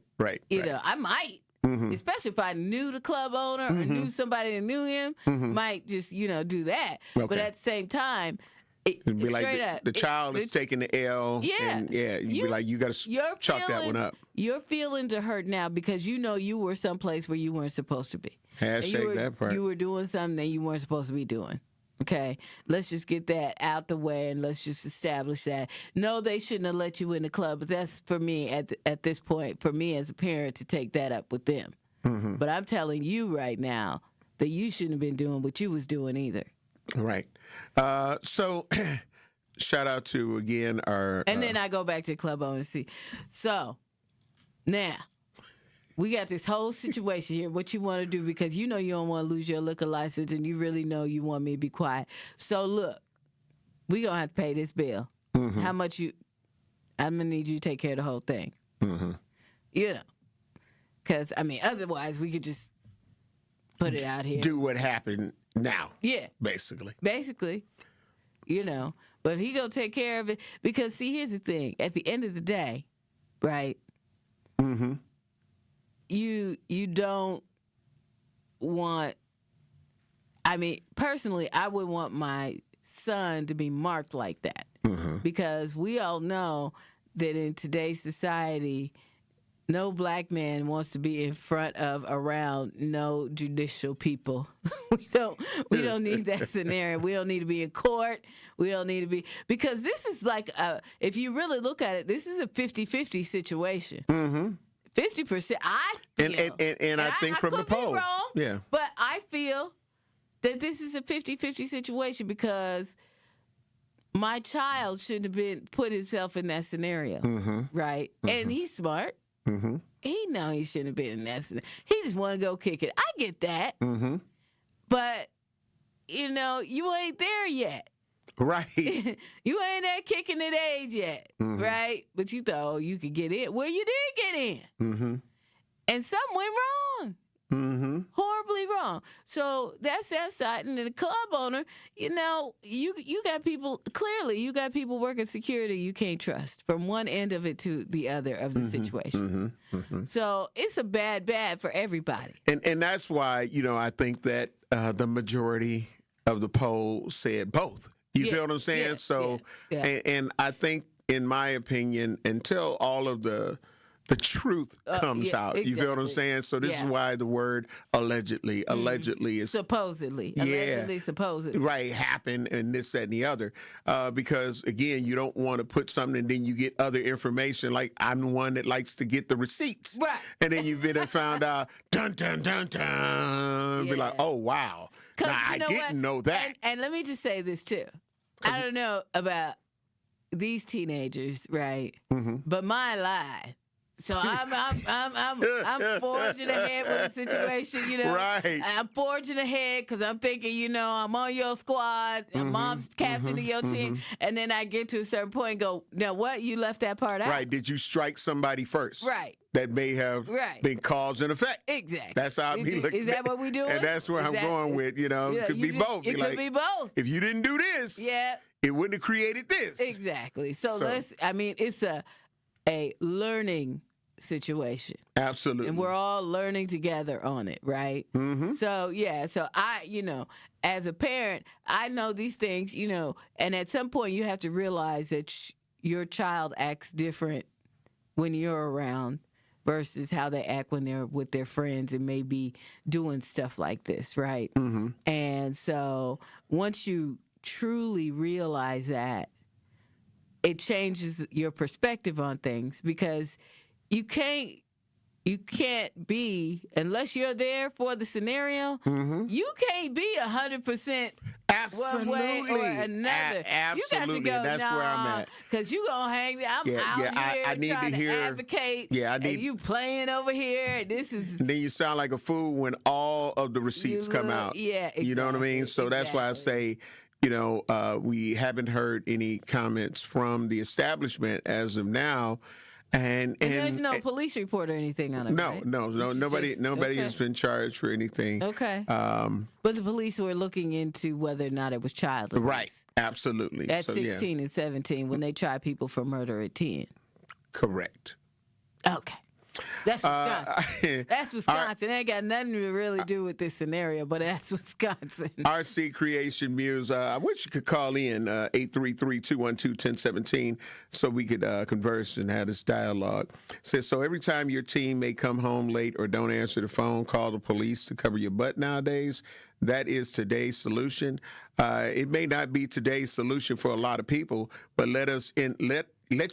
You know, I might. Especially if I knew the club owner or knew somebody that knew him, might just, do that. Okay. But at the same time, it'd be like the child is taking the L. Yeah. And you'd be like, you got to chalk that one up. Your feelings are hurt now because you were someplace where you weren't supposed to be. Hashtag that part. You were doing something that you weren't supposed to be doing. Okay, let's just get that out the way and let's just establish that. No, they shouldn't have let you in the club, but that's for me at this point, for me as a parent to take that up with them. But I'm telling you right now that you shouldn't have been doing what you was doing either. Right. So shout out to, again, our... And then I go back to the club owner. See, so now... We got this whole situation here, what you want to do, because you know you don't want to lose your liquor license and you really know you want me to be quiet. So, look, we going to have to pay this bill. How much I'm going to need you to take care of the whole thing. You know, because, otherwise we could just put it out here. Do what happened now. Yeah. Basically. But he going to take care of it. Because, see, here's the thing. At the end of the day, right? You don't want, personally, I would want my son to be marked like that. Because we all know that in today's society, no black man wants to be in front of, around no judicial people. We don't need that scenario. We don't need to be in court. We don't need to be, because this is like, if you really look at it, this is a 50-50 situation. 50%. I feel, and I think from the poll, wrong, but I feel that this is a 50-50 situation because my child shouldn't have been put himself in that scenario, right? And he's smart. He know he shouldn't have been in that scenario. He just want to go kick it. I get that, but you ain't there yet. Right. You ain't at kicking it age yet, right? But you thought you could get in. Well, you did get in. And something went wrong. Horribly wrong. So that's that side. And the club owner, you got people, clearly you got people working security you can't trust from one end of it to the other of the situation. So it's a bad for everybody. And that's why, I think that the majority of the poll said both. You feel what I'm saying? And I think, in my opinion, until all of the truth comes out, you feel what I'm saying? So this is why the word allegedly is supposedly, supposedly, right, happen and this, that, and the other. Because again, you don't want to put something and then you get other information. Like I'm the one that likes to get the receipts, right? And then you've been found out, dun dun dun dun. Be like, oh wow, now, I didn't know that. And let me just say this too. I don't know about these teenagers, right? Mm-hmm. But mine lied. So I'm forging ahead with the situation, Right. I'm forging ahead because I'm thinking, I'm on your squad, and mom's captain of your team, and then I get to a certain point and go, now what? You left that part out. Right. Did you strike somebody first? Right. That may have been cause and effect. Exactly. That's how I be looking. Is that what we do? And that's where I'm going with, it could be both. It could be both. If you didn't do this, it wouldn't have created this. Exactly. So it's a learning situation. Absolutely. And we're all learning together on it, right? Mm-hmm. So I, as a parent, I know these things, and at some point you have to realize that your child acts different when you're around versus how they act when they're with their friends and maybe doing stuff like this, right? Mm-hmm. And so once you truly realize that, it changes your perspective on things, because you can't be, unless you're there for the scenario, you can't be 100% one way or another. Absolutely. You got to go, that's where I'm at. Because you going to hang me. I'm out here I need trying to hear, advocate. And you playing over here. This is. And then you sound like a fool when all of the receipts come out. Yeah, exactly. You know what I mean? So that's why I say, we haven't heard any comments from the establishment as of now. And there's no police report or anything on it. No, right? no. Nobody has been charged for anything. Okay. But the police were looking into whether or not it was child abuse. Right. Absolutely. At 16 and 17, when they try people for murder at 10. Correct. Okay. That's Wisconsin. That's Wisconsin. It ain't got nothing to really do with this scenario, but that's Wisconsin. RC Creation Muse. I wish you could call in 833-212-1017 so we could converse and have this dialogue. Says, so every time your team may come home late or don't answer the phone, call the police to cover your butt nowadays. That is today's solution. It may not be today's solution for a lot of people, but let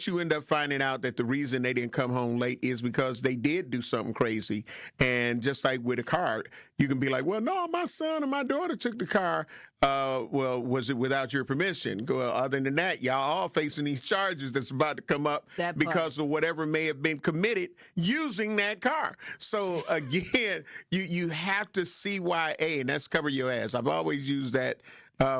you end up finding out that the reason they didn't come home late is because they did do something crazy. And just like with a car, you can be like, well, no, my son and my daughter took the car. Well, was it without your permission? Well, other than that, y'all all facing these charges that's about to come up because of whatever may have been committed using that car. So again, you have to CYA, and that's cover your ass. I've always used that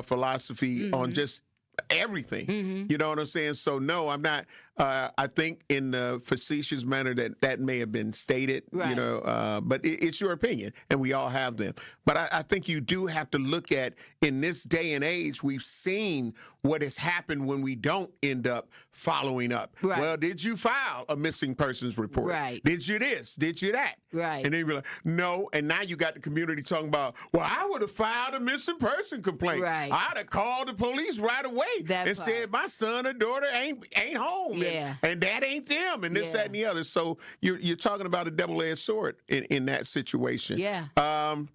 philosophy on just everything. You know what I'm saying? So no, I'm not. I think in the facetious manner that may have been stated, but it's your opinion, and we all have them. But I think you do have to look at, in this day and age, we've seen what has happened when we don't end up following up. Right. Well, did you file a missing persons report? Right. Did you this? Did you that? Right. And then you're like, no. And now you got the community talking about, well, I would have filed a missing person complaint. Right. I'd have called the police right away said my son or daughter ain't home. Yeah. And that ain't them, and this, that, and the other. So you're talking about a double-edged sword in that situation. Yeah. 10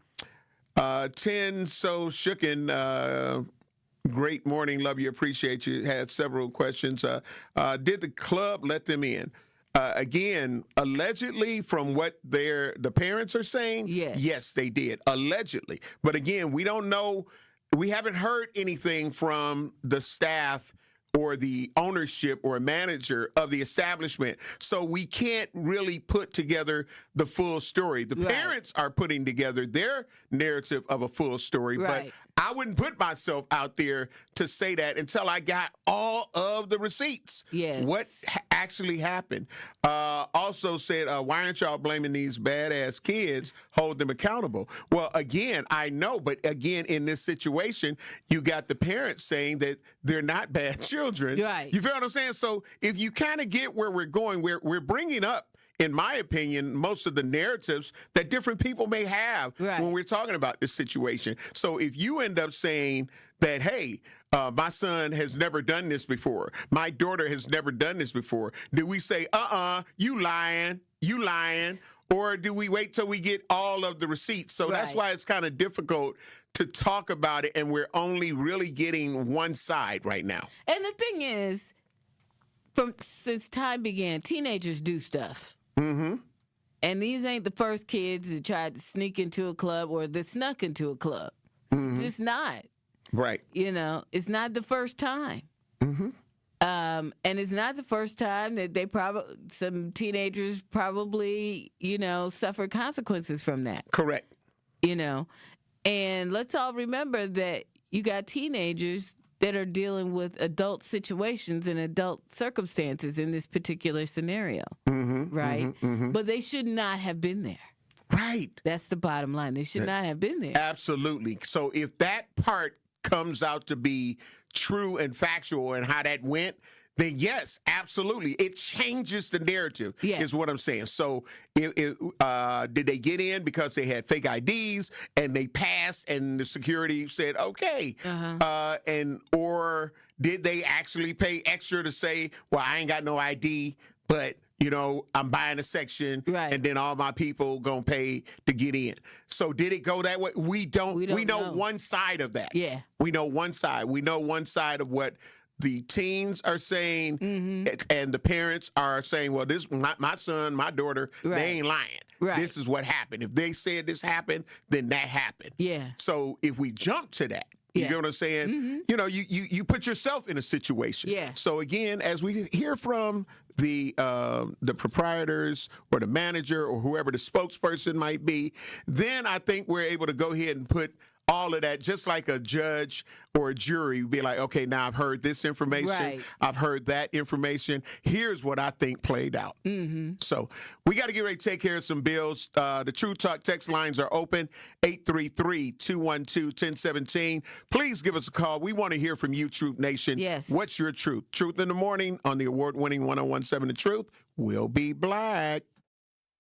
so shooken. Great morning, love you, appreciate you. Had several questions. Did the club let them in? Again, allegedly, from what the parents are saying, yes, they did, allegedly. But again, we don't know. We haven't heard anything from the staff or the ownership or manager of the establishment. So we can't really put together the full story. The parents are putting together their narrative of a full story, but I wouldn't put myself out there to say that until I got all of the receipts. Yes. What actually happened. Also said, why aren't y'all blaming these badass kids? Hold them accountable. Well, again, I know, but again, in this situation, you got the parents saying that they're not bad children. Right. You feel what I'm saying? So if you kind of get where we're going, we're bringing up, in my opinion, most of the narratives that different people may have when we're talking about this situation. So if you end up saying that, hey, my son has never done this before. My daughter has never done this before. Do we say, you lying, or do we wait till we get all of the receipts? So that's why it's kind of difficult to talk about it, and we're only really getting one side right now. And the thing is, since time began, teenagers do stuff. Mm-hmm. And these ain't the first kids that tried to sneak into a club or that snuck into a club. Mm-hmm. It's just not. Right. You know, it's not the first time. Mm-hmm. And it's not the first time that some teenagers probably, suffer consequences from that. Correct. And let's all remember that you got teenagers that are dealing with adult situations and adult circumstances in this particular scenario, right? Mm-hmm. But they should not have been there. Right. That's the bottom line. They should not have been there. Absolutely. So if that part comes out to be true and factual and how that went, then yes, absolutely. It changes the narrative, is what I'm saying. So did they get in because they had fake IDs and they passed and the security said, okay, or did they actually pay extra to say, well, I ain't got no ID, but I'm buying a section, and then all my people gonna pay to get in. So did it go that way? We don't. We know one side of that. Yeah, we know one side. We know one side of what the teens are saying, and the parents are saying, well, this my son, my daughter, they ain't lying. Right. This is what happened. If they said this happened, then that happened. Yeah. So if we jump to that, you know what I'm saying? You put yourself in a situation. Yeah. So again, as we hear from the proprietors or the manager or whoever the spokesperson might be, then I think we're able to go ahead and put all of that, just like a judge or a jury, be like, okay, now I've heard this information, I've heard that information. Here's what I think played out. So we got to get ready to take care of some bills. The True Talk text lines are open, 833-212-1017. Please give us a call. We want to hear from you, Truth Nation. Yes. What's your truth? Truth in the Morning on the award-winning 1017 The Truth will be black.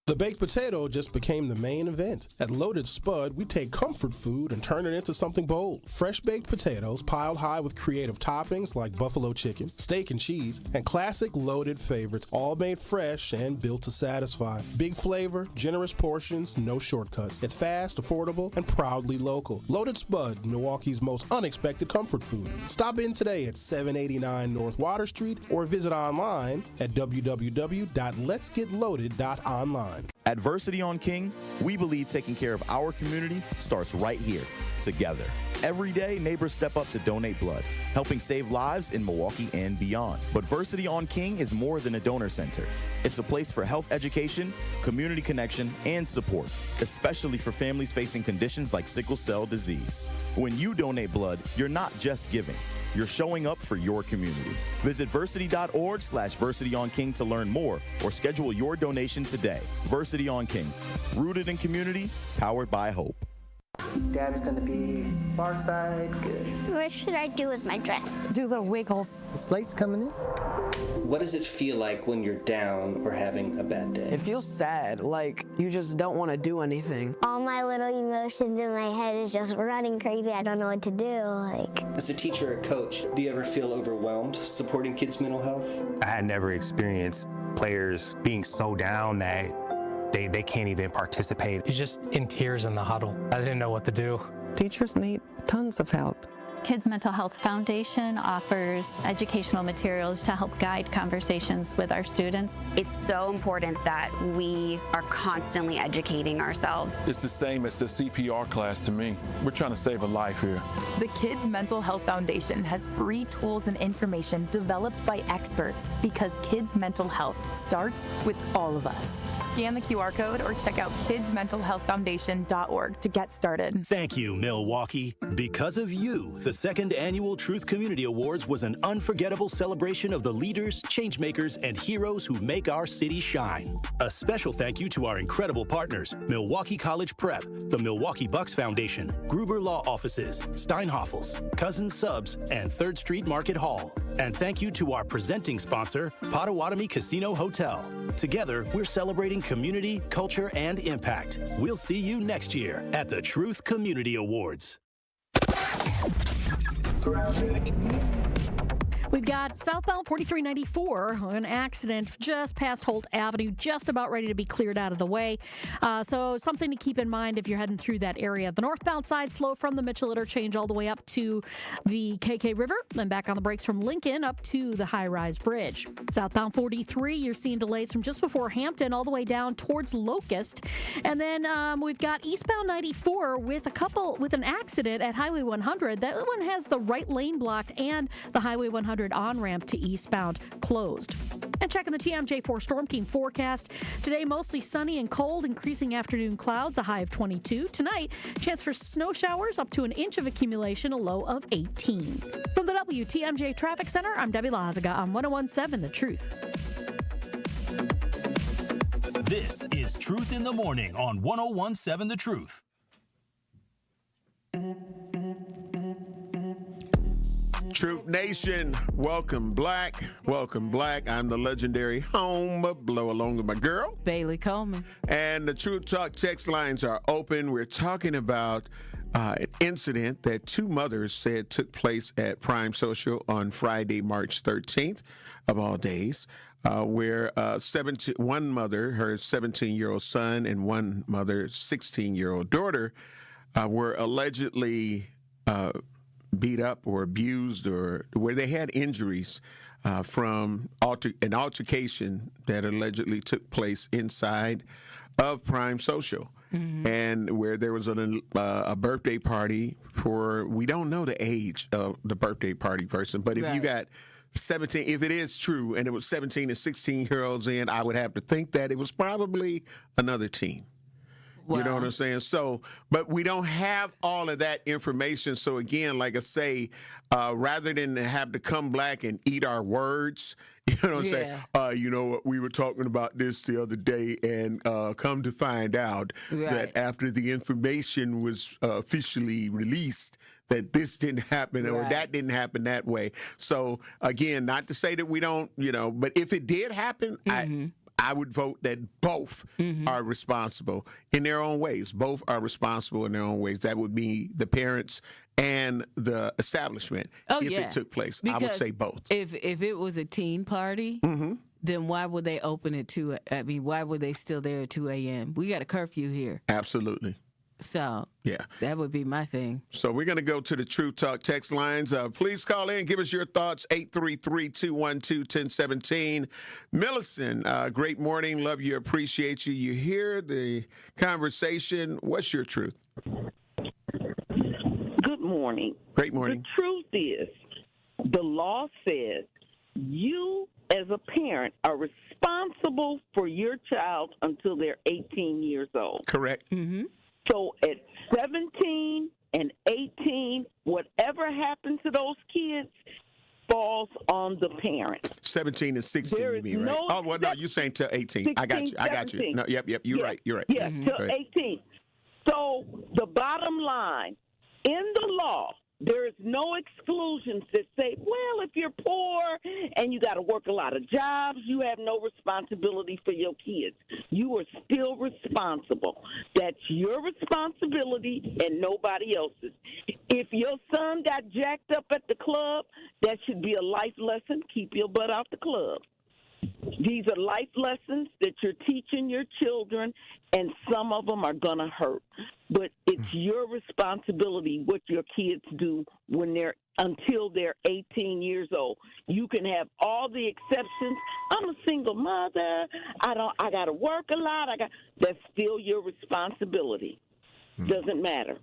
The baked potato just became the main event. At Loaded Spud, we take comfort food and turn it into something bold. Fresh baked potatoes piled high with creative toppings like buffalo chicken, steak and cheese, and classic loaded favorites, all made fresh and built to satisfy. Big flavor, generous portions, no shortcuts. It's fast, affordable, and proudly local. Loaded Spud, Milwaukee's most unexpected comfort food. Stop in today at 789 North Water Street or visit online at www.letsgetloaded.online. At Versity on King, we believe taking care of our community starts right here, together. Every day, neighbors step up to donate blood, helping save lives in Milwaukee and beyond. But Versity on King is more than a donor center. It's a place for health education, community connection, and support, especially for families facing conditions like sickle cell disease. When you donate blood, you're not just giving. You're showing up for your community. Visit versity.org/VersityOnKing to learn more or schedule your donation today. Versity on King, rooted in community, powered by hope. Dad's gonna be far side, good. What should I do with my dress? Do little wiggles. The slate's coming in. What does it feel like when you're down or having a bad day? It feels sad, like you just don't want to do anything. All my little emotions in my head is just running crazy. I don't know what to do. As a teacher or coach, do you ever feel overwhelmed supporting kids' mental health? I had never experienced players being so down that they can't even participate. He's just in tears in the huddle. I didn't know what to do. Teachers need tons of help. Kids Mental Health Foundation offers educational materials to help guide conversations with our students. It's so important that we are constantly educating ourselves. It's the same as the CPR class to me. We're trying to save a life here. The Kids Mental Health Foundation has free tools and information developed by experts because kids' mental health starts with all of us. Scan the QR code or check out kidsmentalhealthfoundation.org to get started. Thank you, Milwaukee. Because of you, the second annual Truth Community Awards was an unforgettable celebration of the leaders, changemakers, and heroes who make our city shine. A special thank you to our incredible partners, Milwaukee College Prep, the Milwaukee Bucks Foundation, Gruber Law Offices, Steinhoffels, Cousins Subs, and 3rd Street Market Hall. And thank you to our presenting sponsor, Potawatomi Casino Hotel. Together, we're celebrating community, culture, and impact. We'll see you next year at the Truth Community Awards. We've got southbound 4394, an accident just past Holt Avenue, just about ready to be cleared out of the way. So something to keep in mind if you're heading through that area. The northbound side slow from the Mitchell interchange all the way up to the KK River, then back on the brakes from Lincoln up to the high-rise bridge. Southbound 43, you're seeing delays from just before Hampton all the way down towards Locust. And then we've got eastbound 94 with an accident at Highway 100. That one has the right lane blocked and the Highway 100 on-ramp to eastbound closed. And checking the TMJ4 Storm Team forecast. Today, mostly sunny and cold, increasing afternoon clouds, a high of 22. Tonight, chance for snow showers up to an inch of accumulation, a low of 18. From the WTMJ Traffic Center, I'm Debbie Lazaga on 101.7 The Truth. This is Truth in the Morning on 101.7 The Truth. Truth Nation, welcome Black. I'm the legendary Home Blow along with my girl, Bailey Coleman. And the Truth Talk text lines are open. We're talking about an incident that two mothers said took place at Prime Social on Friday, March 13th, of all days, where one mother, her 17-year-old son, and one mother's 16-year-old daughter were allegedly beat up or abused, or where they had injuries from an altercation that allegedly took place inside of Prime Social, and where there was a birthday party for, we don't know the age of the birthday party person, but if you got 17, if it is true, and it was 17 and 16-year-olds in, I would have to think that it was probably another teen. Wow. You know what I'm saying? So, but we don't have all of that information. So again, like I say, rather than have to come Black and eat our words, you know what I'm saying? You know what, we were talking about this the other day, and come to find out that after the information was officially released, that this didn't happen or that didn't happen that way. So again, not to say that we don't, but if it did happen, I would vote that both are responsible in their own ways. Both are responsible in their own ways. That would be the parents and the establishment if it took place. Because I would say both. If it was a teen party, then why would they open at 2? I mean, why were they still there at 2 a.m.? We got a curfew here. Absolutely. So, that would be my thing. So we're going to go to the Truth Talk text lines. Please call in. Give us your thoughts. 833-212-1017. Millicent, great morning. Love you. Appreciate you. You hear the conversation. What's your truth? Good morning. Great morning. The truth is, the law says you as a parent are responsible for your child until they're 18 years old. Correct. So at 17 and 18, whatever happens to those kids falls on the parent. 17 and 16, you mean, right? Oh, well, no, you're saying till 18. 16, I got you. No, yep, you're right. You're right. Yeah, till 18. So the bottom line, in the law, there is no exclusions that say, well, if you're poor and you got to work a lot of jobs, you have no responsibility for your kids. You are still responsible. That's your responsibility and nobody else's. If your son got jacked up at the club, that should be a life lesson. Keep your butt out the club. These are life lessons that you're teaching your children, and some of them are going to hurt. But it's your responsibility what your kids do until they're 18 years old. You can have all the exceptions. I'm a single mother. I got to work a lot. That's still your responsibility. Doesn't matter.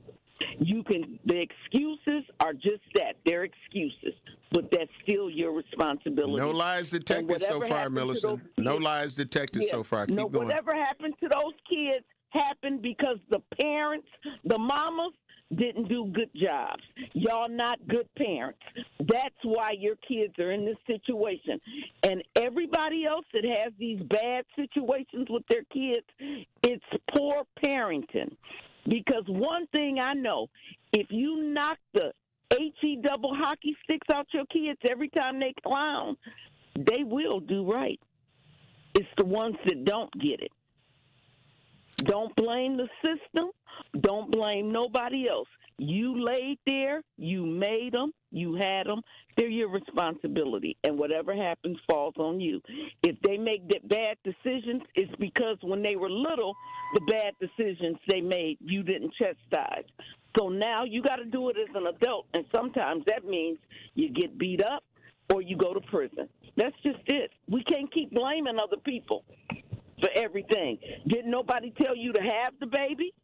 The excuses are just that. They're excuses. But that's still your responsibility. No lies detected so far, Millicent. No lies detected so far. Keep going. Whatever happened to those kids happened because the parents, the mamas, didn't do good jobs. Y'all not good parents. That's why your kids are in this situation. And everybody else that has these bad situations with their kids, it's poor parenting. Because one thing I know, if you knock the HE double hockey sticks out your kids every time they clown, they will do right. It's the ones that don't get it. Don't blame the system. Don't blame nobody else. You laid there, you made them, you had them. They're your responsibility, and whatever happens falls on you. If they make bad decisions, it's because when they were little, the bad decisions they made, you didn't chastise. So now you got to do it as an adult, and sometimes that means you get beat up or you go to prison. That's just it. We can't keep blaming other people for everything. Didn't nobody tell you to have the baby?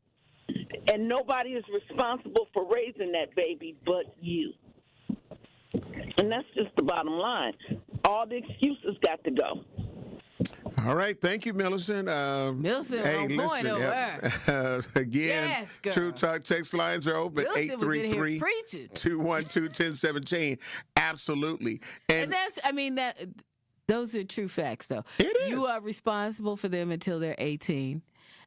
And nobody is responsible for raising that baby but you. And that's just the bottom line. All the excuses got to go. All right. Thank you, Millicent. Millicent, hey, on point over. Again, yes, girl. True Talk text lines are open. 833-212-1017. Absolutely. And that's, those are true facts, though. It is. You are responsible for them until they're 18.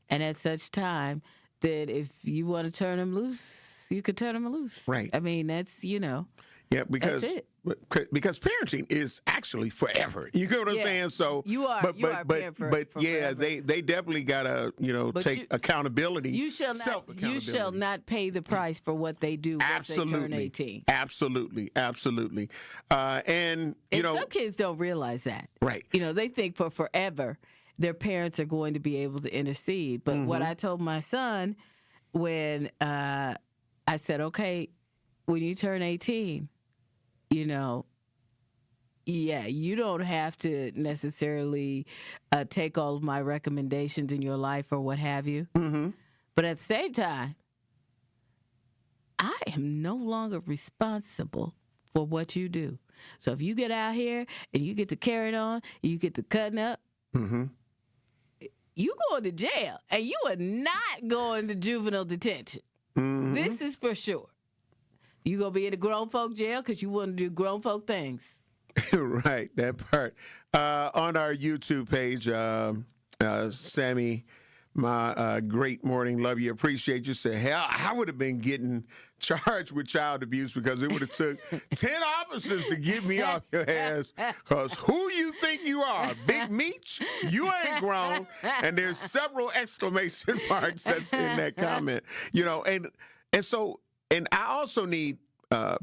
And at such time, that if you want to turn them loose, you could turn them loose. Right. That's, Yeah, because parenting is actually forever. You get what I'm saying? So you are a parent for yeah, forever. they definitely gotta take accountability. You shall not pay the price for what they do once they turn 18. Absolutely. And some kids don't realize that. Right. They think for forever their parents are going to be able to intercede. But what I told my son when I said, okay, when you turn 18, you don't have to necessarily take all of my recommendations in your life or what have you. Mm-hmm. But at the same time, I am no longer responsible for what you do. So if you get out here and you get to carrying on, you get to cutting up, you going to jail, and you are not going to juvenile detention. Mm-hmm. This is for sure. You going to be in a grown folk jail because you want to do grown folk things. Right, that part. On our YouTube page, Sammy, my great morning, love you, appreciate you, said, hell, I would have been getting charged with child abuse because it would have took 10 officers to get me off your ass, because who you think you are, Big Meech? You ain't grown. And there's several exclamation marks that's in that comment. And I also need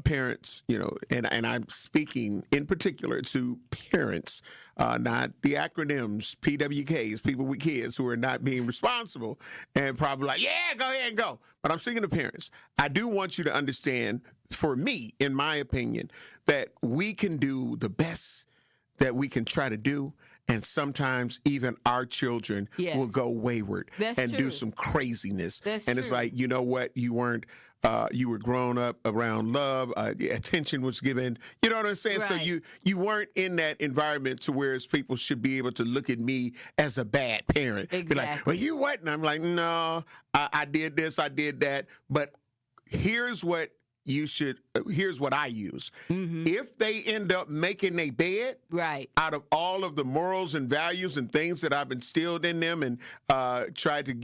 parents, and I'm speaking in particular to parents, not the acronyms, PWKs, people with kids who are not being responsible and probably like, yeah, go ahead and go. But I'm speaking to parents. I do want you to understand, for me, in my opinion, that we can do the best that we can try to do. And sometimes even our children will go wayward and do some craziness. That's and true. It's like, you know what? You weren't, you were grown up around love. Attention was given. You know what I'm saying? Right. So you weren't in that environment to where people should be able to look at me as a bad parent. Exactly. Be like, well, you what? And I'm like, no, I did this, I did that. But here's what here's what I use. If they end up making a bed out of all of the morals and values and things that I've instilled in them, and tried to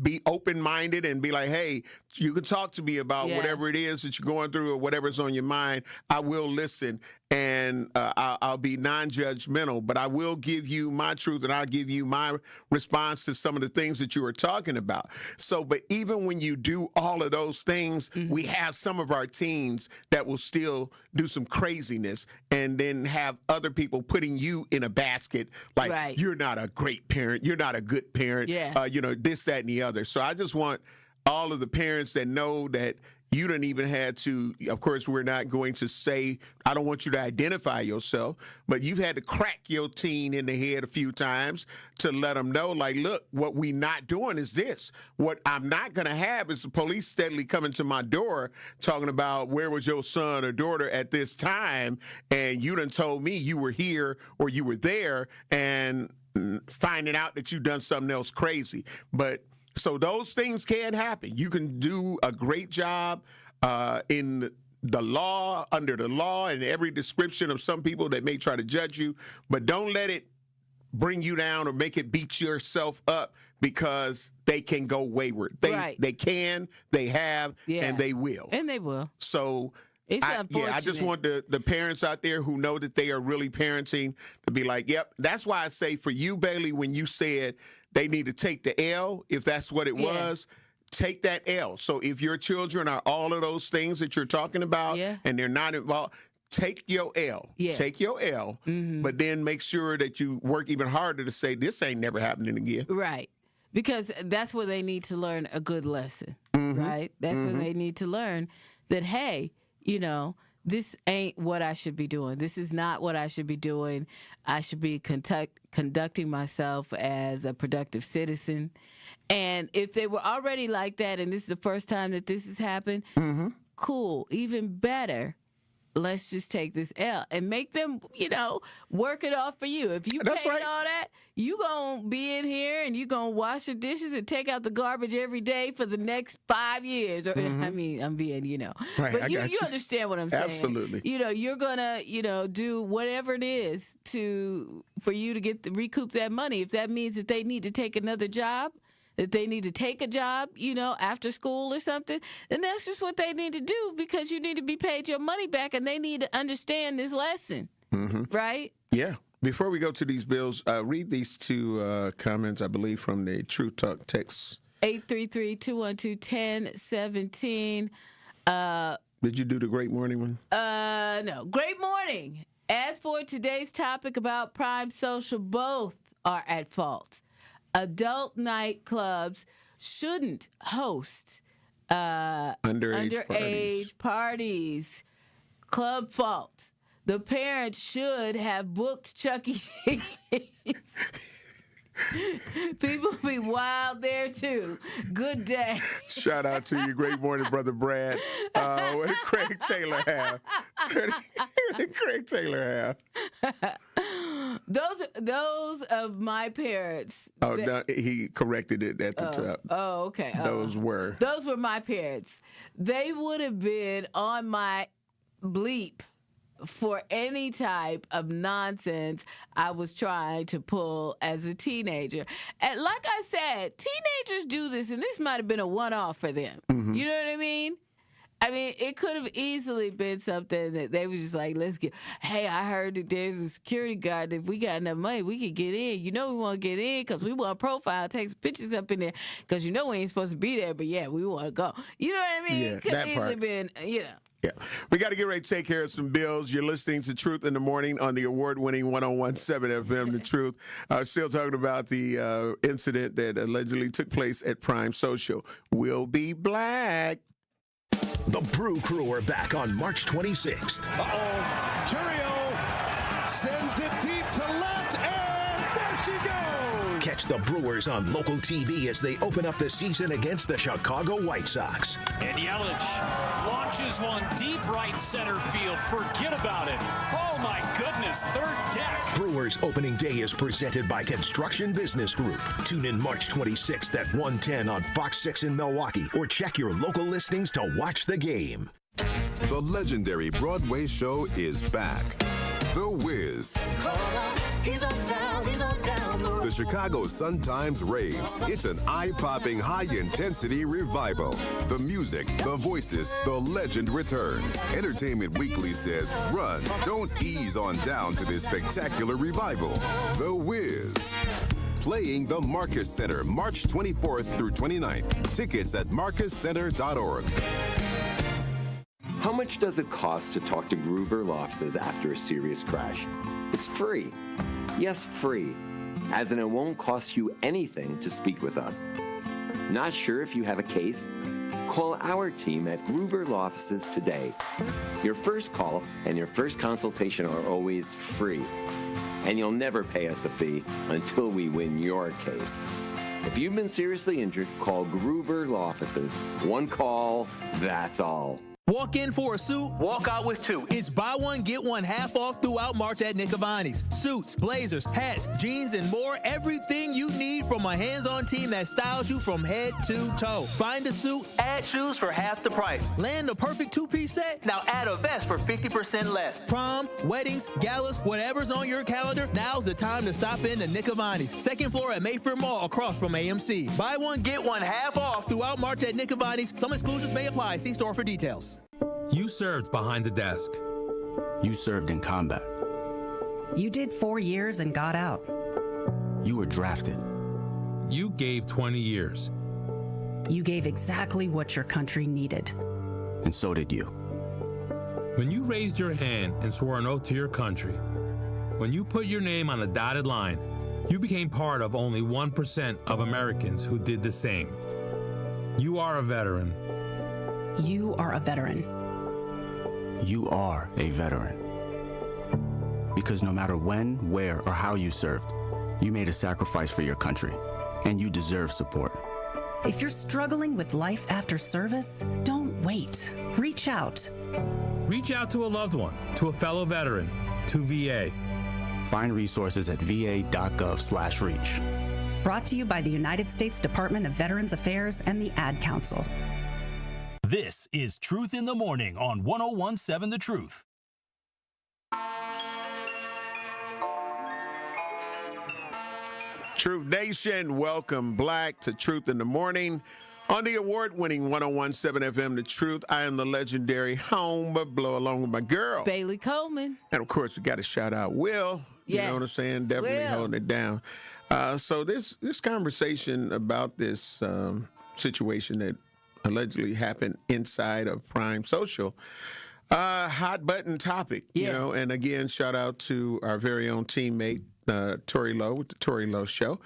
be open-minded and be like, hey, you can talk to me about whatever it is that you're going through or whatever's on your mind. I will listen, and I'll be non-judgmental, but I will give you my truth, and I'll give you my response to some of the things that you were talking about. So, but even when you do all of those things, we have some of our teens that will still do some craziness and then have other people putting you in a basket like, you're not a great parent, you're not a good parent, this, that, and the other. So I just want all of the parents that know that you don't even had to, of course, we're not going to say, I don't want you to identify yourself, but you've had to crack your teen in the head a few times to let them know, like, look, what we not doing is this. What I'm not going to have is the police steadily coming to my door talking about where was your son or daughter at this time, and you done told me you were here or you were there, and finding out that you done something else crazy. But so those things can happen. You can do a great job in the law, under the law, and every description of some people that may try to judge you, but don't let it bring you down or make it beat yourself up because they can go wayward. They can, they have, and they will. And they will. So it's unfortunate. I just want the parents out there who know that they are really parenting to be like, yep. That's why I say for you, Bailey, when you said they need to take the L, if that's what it was, take that L. So if your children are all of those things that you're talking about and they're not involved, take your L. Yeah. Take your L, but then make sure that you work even harder to say, this ain't never happening again. Right. Because that's where they need to learn a good lesson, right? That's where they need to learn that, hey, you know, this ain't what I should be doing. This is not what I should be doing. I should be conducting myself as a productive citizen. And if they were already like that and this is the first time that this has happened, cool, even better. Let's just take this L and make them, you know, work it off for you. If you paid all that, you going to be in here and you going to wash the dishes and take out the garbage every day for the next 5 years. Or I mean, I'm being, you know. Right, but you understand what I'm saying. Absolutely. You know, you're going to, you know, do whatever it is for you to recoup that money. If that means that they need to take another job, that they need to take a job, you know, after school or something, then that's just what they need to do because you need to be paid your money back and they need to understand this lesson, right? Yeah. Before we go to these bills, read these two comments, I believe, from the True Talk text. 833-212-1017. Did you do the Great Morning one? No. Great morning. As for today's topic about prime social, both are at fault. Adult nightclubs shouldn't host underage parties. Club fault. The parents should have booked Chuck E. Cheese. People be wild there, too. Good day. Shout out to you. Great morning, Brother Brad. What did Craig Taylor have? Those of my parents. Oh, no, he corrected it at the top. Oh, okay. Those were my parents. They would have been on my bleep for any type of nonsense I was trying to pull as a teenager. And like I said, teenagers do this, and this might have been a one-off for them. You know what I mean? I mean, it could have easily been something that they was just like, hey, I heard that there's a security guard. If we got enough money, we could get in. You know we want to get in because we want to profile, take some pictures up in there because you know we ain't supposed to be there, but yeah, we want to go. You know what I mean? Yeah, could have easily been, you know. Yeah. We got to get ready to take care of some bills. You're listening to Truth in the Morning on the award-winning 101.7 FM, The Truth. Still talking about the incident that allegedly took place at Prime Social. We'll be black. The Brew Crew are back on March 26th. Uh-oh. Curio sends it deep to left, and there she goes. Catch the Brewers on local TV as they open up the season against the Chicago White Sox. And Yelich launches one deep right center field. Forget about it. Oh, my goodness. Third deck. Brewers opening day is presented by Construction Business Group. Tune in March 26th at 1:10 on Fox 6 in Milwaukee or check your local listings to watch the game. The legendary Broadway show is back. The Wiz. He's on down The Chicago Sun-Times raves. It's an eye-popping, high-intensity revival. The music, the voices, the legend returns. Entertainment Weekly says, run, don't ease on down to this spectacular revival. The Wiz. Playing the Marcus Center, March 24th through 29th. Tickets at marcuscenter.org. How much does it cost to talk to Gruber Law Offices after a serious crash? It's free. Yes, free. As in it won't cost you anything to speak with us. Not sure if you have a case? Call our team at Gruber Law Offices today. Your first call and your first consultation are always free. And you'll never pay us a fee until we win your case. If you've been seriously injured, call Gruber Law Offices. One call, that's all. Walk in for a suit, walk out with two. It's buy one, get one half off throughout March at Nick Avani's. Suits, blazers, hats, jeans, and more. Everything you need from a hands-on team that styles you from head to toe. Find a suit, add shoes for half the price. Land a perfect two-piece set? Now add a vest for 50% less. Prom, weddings, galas, whatever's on your calendar, now's the time to stop in to Nick Avani's. Second floor at Mayfair Mall across from AMC. Buy one, get one half off throughout March at Nick Avani's. Some exclusions may apply. See store for details. You served behind the desk. You served in combat. You did 4 years and got out. You were drafted. You gave 20 years. You gave exactly what your country needed. And so did you. When you raised your hand and swore an oath to your country, when you put your name on a dotted line, you became part of only 1% of Americans who did the same. You are a veteran. You are a veteran. You are a veteran. Because no matter when, where, or how you served, you made a sacrifice for your country, and you deserve support. If you're struggling with life after service, don't wait. Reach out. Reach out to a loved one, to a fellow veteran, to VA. Find resources at va.gov/reach. Brought to you by the United States Department of Veterans Affairs and the Ad Council. This is Truth in the Morning on 101.7 The Truth. Truth Nation, welcome back to Truth in the Morning on the award-winning 101.7 FM The Truth. I am the legendary Homer Blow along with my girl, Bailey Coleman. And of course, we got to shout out Will. You know what I'm saying? Definitely holding it down. So this conversation about this situation that allegedly happened inside of Prime Social, hot button topic, you know. And again, shout out to our very own teammate, Tori Lowe with the Tori Lowe Show,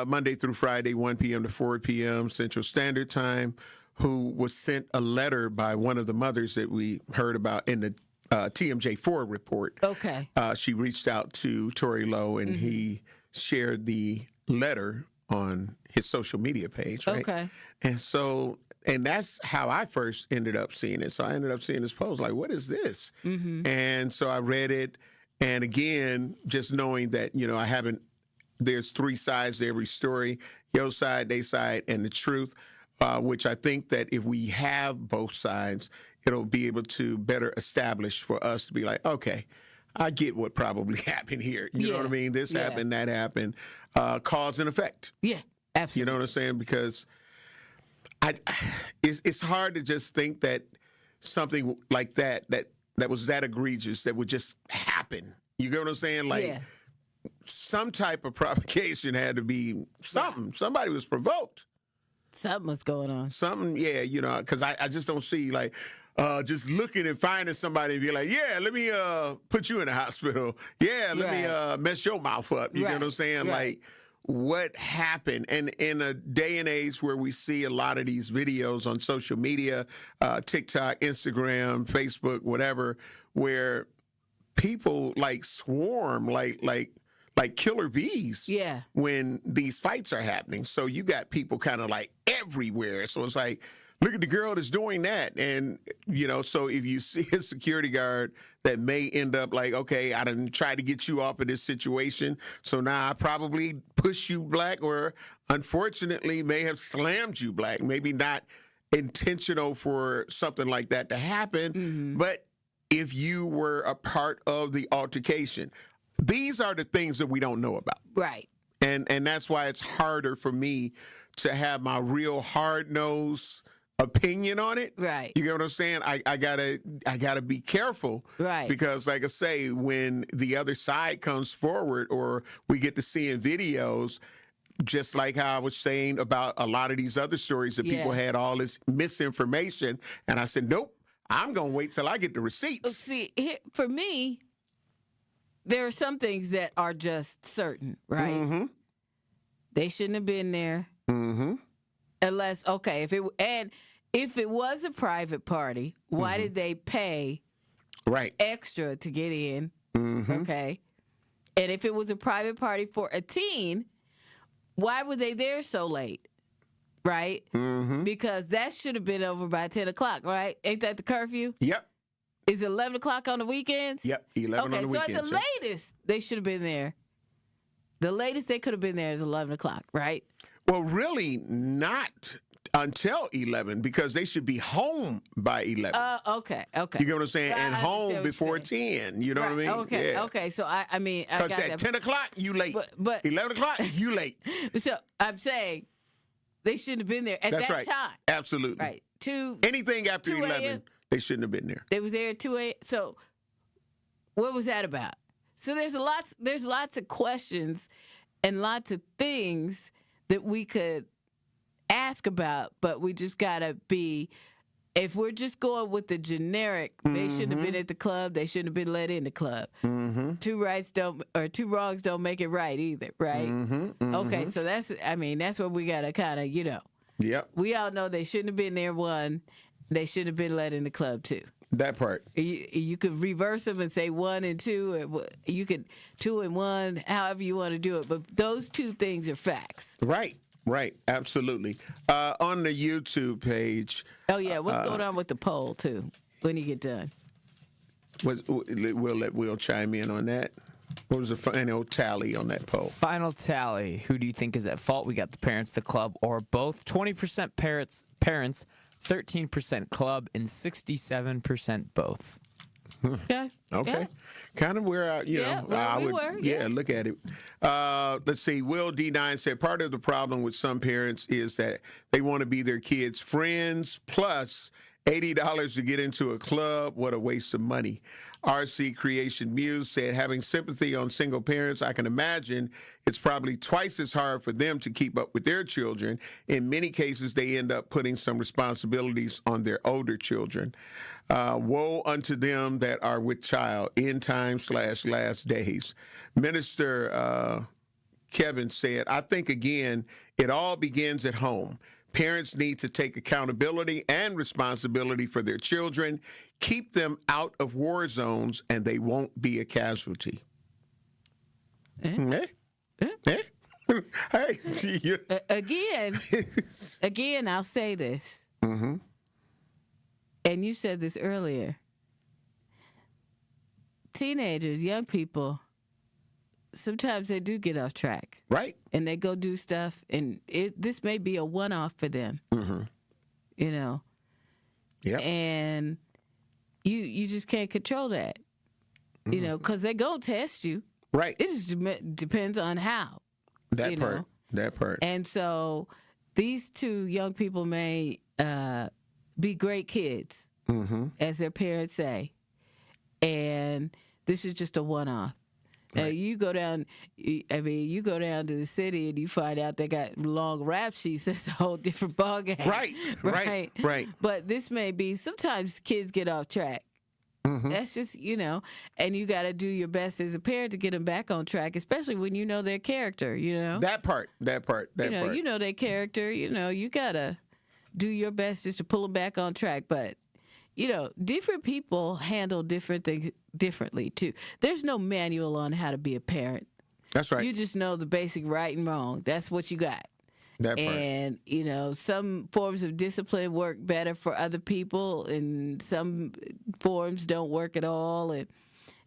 Monday through Friday, 1 p.m. to 4 p.m. Central Standard Time, who was sent a letter by one of the mothers that we heard about in the TMJ4 report. Okay. She reached out to Tori Lowe, and he shared the letter on his social media page, right? Okay. And so, and that's how I first ended up seeing it. So I ended up seeing this post, like, what is this? And so I read it. And again, just knowing that, you know, there's three sides to every story, your side, they side, and the truth, which I think that if we have both sides, it'll be able to better establish for us to be like, okay, I get what probably happened here. You know what I mean? This happened, that happened, cause and effect. Yeah, absolutely. You know what I'm saying? Because it's hard to just think that something like that was that egregious that would just happen. You get what I'm saying? Like some type of provocation had to be something. Somebody was provoked. Something was going on. Something, you know, because I just don't see like just looking and finding somebody and be like, yeah, let me put you in the hospital. Yeah, let me mess your mouth up. You know what I'm saying? Like, what happened? And in a day and age where we see a lot of these videos on social media, TikTok, Instagram, Facebook, whatever, where people like swarm like killer bees when these fights are happening. So you got people kind of like everywhere. So it's like, look at the girl that's doing that. And, you know, so if you see a security guard that may end up like, okay, I done tried to get you off of this situation, so now I probably push you black, or unfortunately may have slammed you black. Maybe not intentional for something like that to happen, but if you were a part of the altercation, these are the things that we don't know about. Right. And that's why it's harder for me to have my real hard-nosed opinion on it. Right. You get what I'm saying? I gotta be careful. Right. Because like I say, when the other side comes forward or we get to see in videos, just like how I was saying about a lot of these other stories that people had all this misinformation, and I said, nope, I'm gonna wait till I get the receipts. See, for me, there are some things that are just certain, right? They shouldn't have been there. Unless, okay, if it was a private party, why did they pay extra to get in? Okay. And if it was a private party for a teen, why were they there so late? Right? Because that should have been over by 10 o'clock, right? Ain't that the curfew? Yep. Is it 11 o'clock on the weekends? Yep, 11 on the weekends. So at the latest, they should have been there. The latest they could have been there is 11 o'clock, right? Well, really not until 11, because they should be home by 11. Okay. You get what I'm saying? And home before 10. You know what I mean? Okay. So I mean, I got because at 10 o'clock, you late. But 11 o'clock, you late. So I'm saying they shouldn't have been there at that time. Absolutely. Right. Anything after 11, they shouldn't have been there. They was there at 2 a.m. So what was that about? So there's lots of questions and lots of things that we could ask about, but we just got to be, if we're just going with the generic, they shouldn't have been at the club, they shouldn't have been let in the club. Two wrongs don't make it right either, right? Okay, so that's what we got to kind of, Yep. We all know they shouldn't have been there, one. They should have been let in the club, two. That part. You could reverse them and say 1 and 2, or you could 2 and 1, however you want to do it. But those two things are facts. Right. Absolutely. On the YouTube page. Oh, yeah. What's going on with the poll, too, when you get done? We'll let Will chime in on that. What was the final tally on that poll? Final tally. Who do you think is at fault? We got the parents, the club, or both. 20% parents, 13% club, and 67% both. Okay. Yeah. Kind of where I would look at it. Let's see. Will D9 said part of the problem with some parents is that they want to be their kids' friends plus $80 to get into a club. What a waste of money. RC Creation Muse said, having sympathy on single parents, I can imagine it's probably twice as hard for them to keep up with their children. In many cases, they end up putting some responsibilities on their older children. Woe unto them that are with child, end time / last days. Minister Kevin said, I think, again, it all begins at home. Parents need to take accountability and responsibility for their children, keep them out of war zones, and they won't be a casualty. Hey. Again, I'll say this. And you said this earlier. Teenagers, young people, sometimes they do get off track. Right. And they go do stuff, and this may be a one-off for them. Yeah. And you just can't control that, because they're going to test you. Right. It just depends on how. That part. And so these two young people may be great kids, as their parents say. And this is just a one-off. Right. You go down to the city and you find out they got long rap sheets. That's a whole different ballgame. Right. But this may be, sometimes kids get off track. That's just, and you got to do your best as a parent to get them back on track, especially when you know their character, That part. You know their character, you got to do your best just to pull them back on track. But, different people handle different things differently, too. There's no manual on how to be a parent. That's right. You just know the basic right and wrong. That's what you got. That part. And, some forms of discipline work better for other people, and some forms don't work at all. And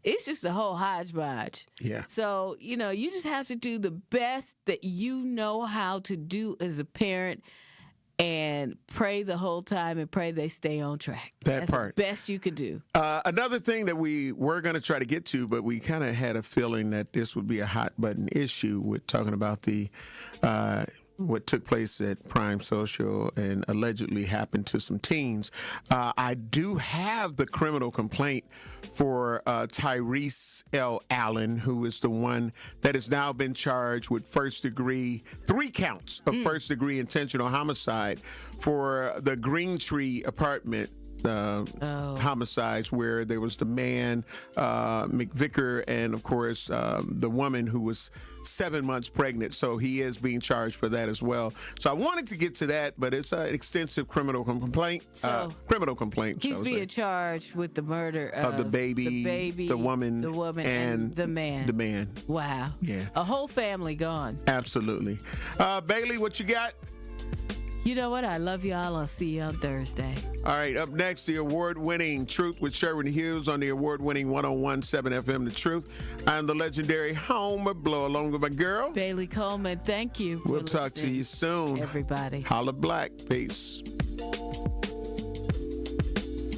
it's just a whole hodgepodge. Yeah. So, you just have to do the best that you know how to do as a parent, and pray the whole time and pray they stay on track. That's the best you could do. Another thing that we were going to try to get to, but we kind of had a feeling that this would be a hot button issue with talking about the what took place at Prime Social and allegedly happened to some teens. I do have the criminal complaint for Tyrese L. Allen, who is the one that has now been charged with 3 counts of first-degree intentional homicide for the Green Tree apartment homicides, where there was the man, McVicker, and of course the woman who was 7 months pregnant. So he is being charged for that as well. So I wanted to get to that, but it's an extensive criminal complaint. He's being charged with the murder of the baby, the woman, and the man. The man. Wow. Yeah. A whole family gone. Absolutely. Bailey, what you got? You know what? I love y'all. I'll see you on Thursday. All right. Up next, the award-winning Truth with Sherwin Hughes on the award-winning 101.7 FM The Truth. I'm the legendary Homer Blow, along with my girl, Bailey Coleman. Thank you for We'll talk to you soon. Everybody. Holla black. Peace.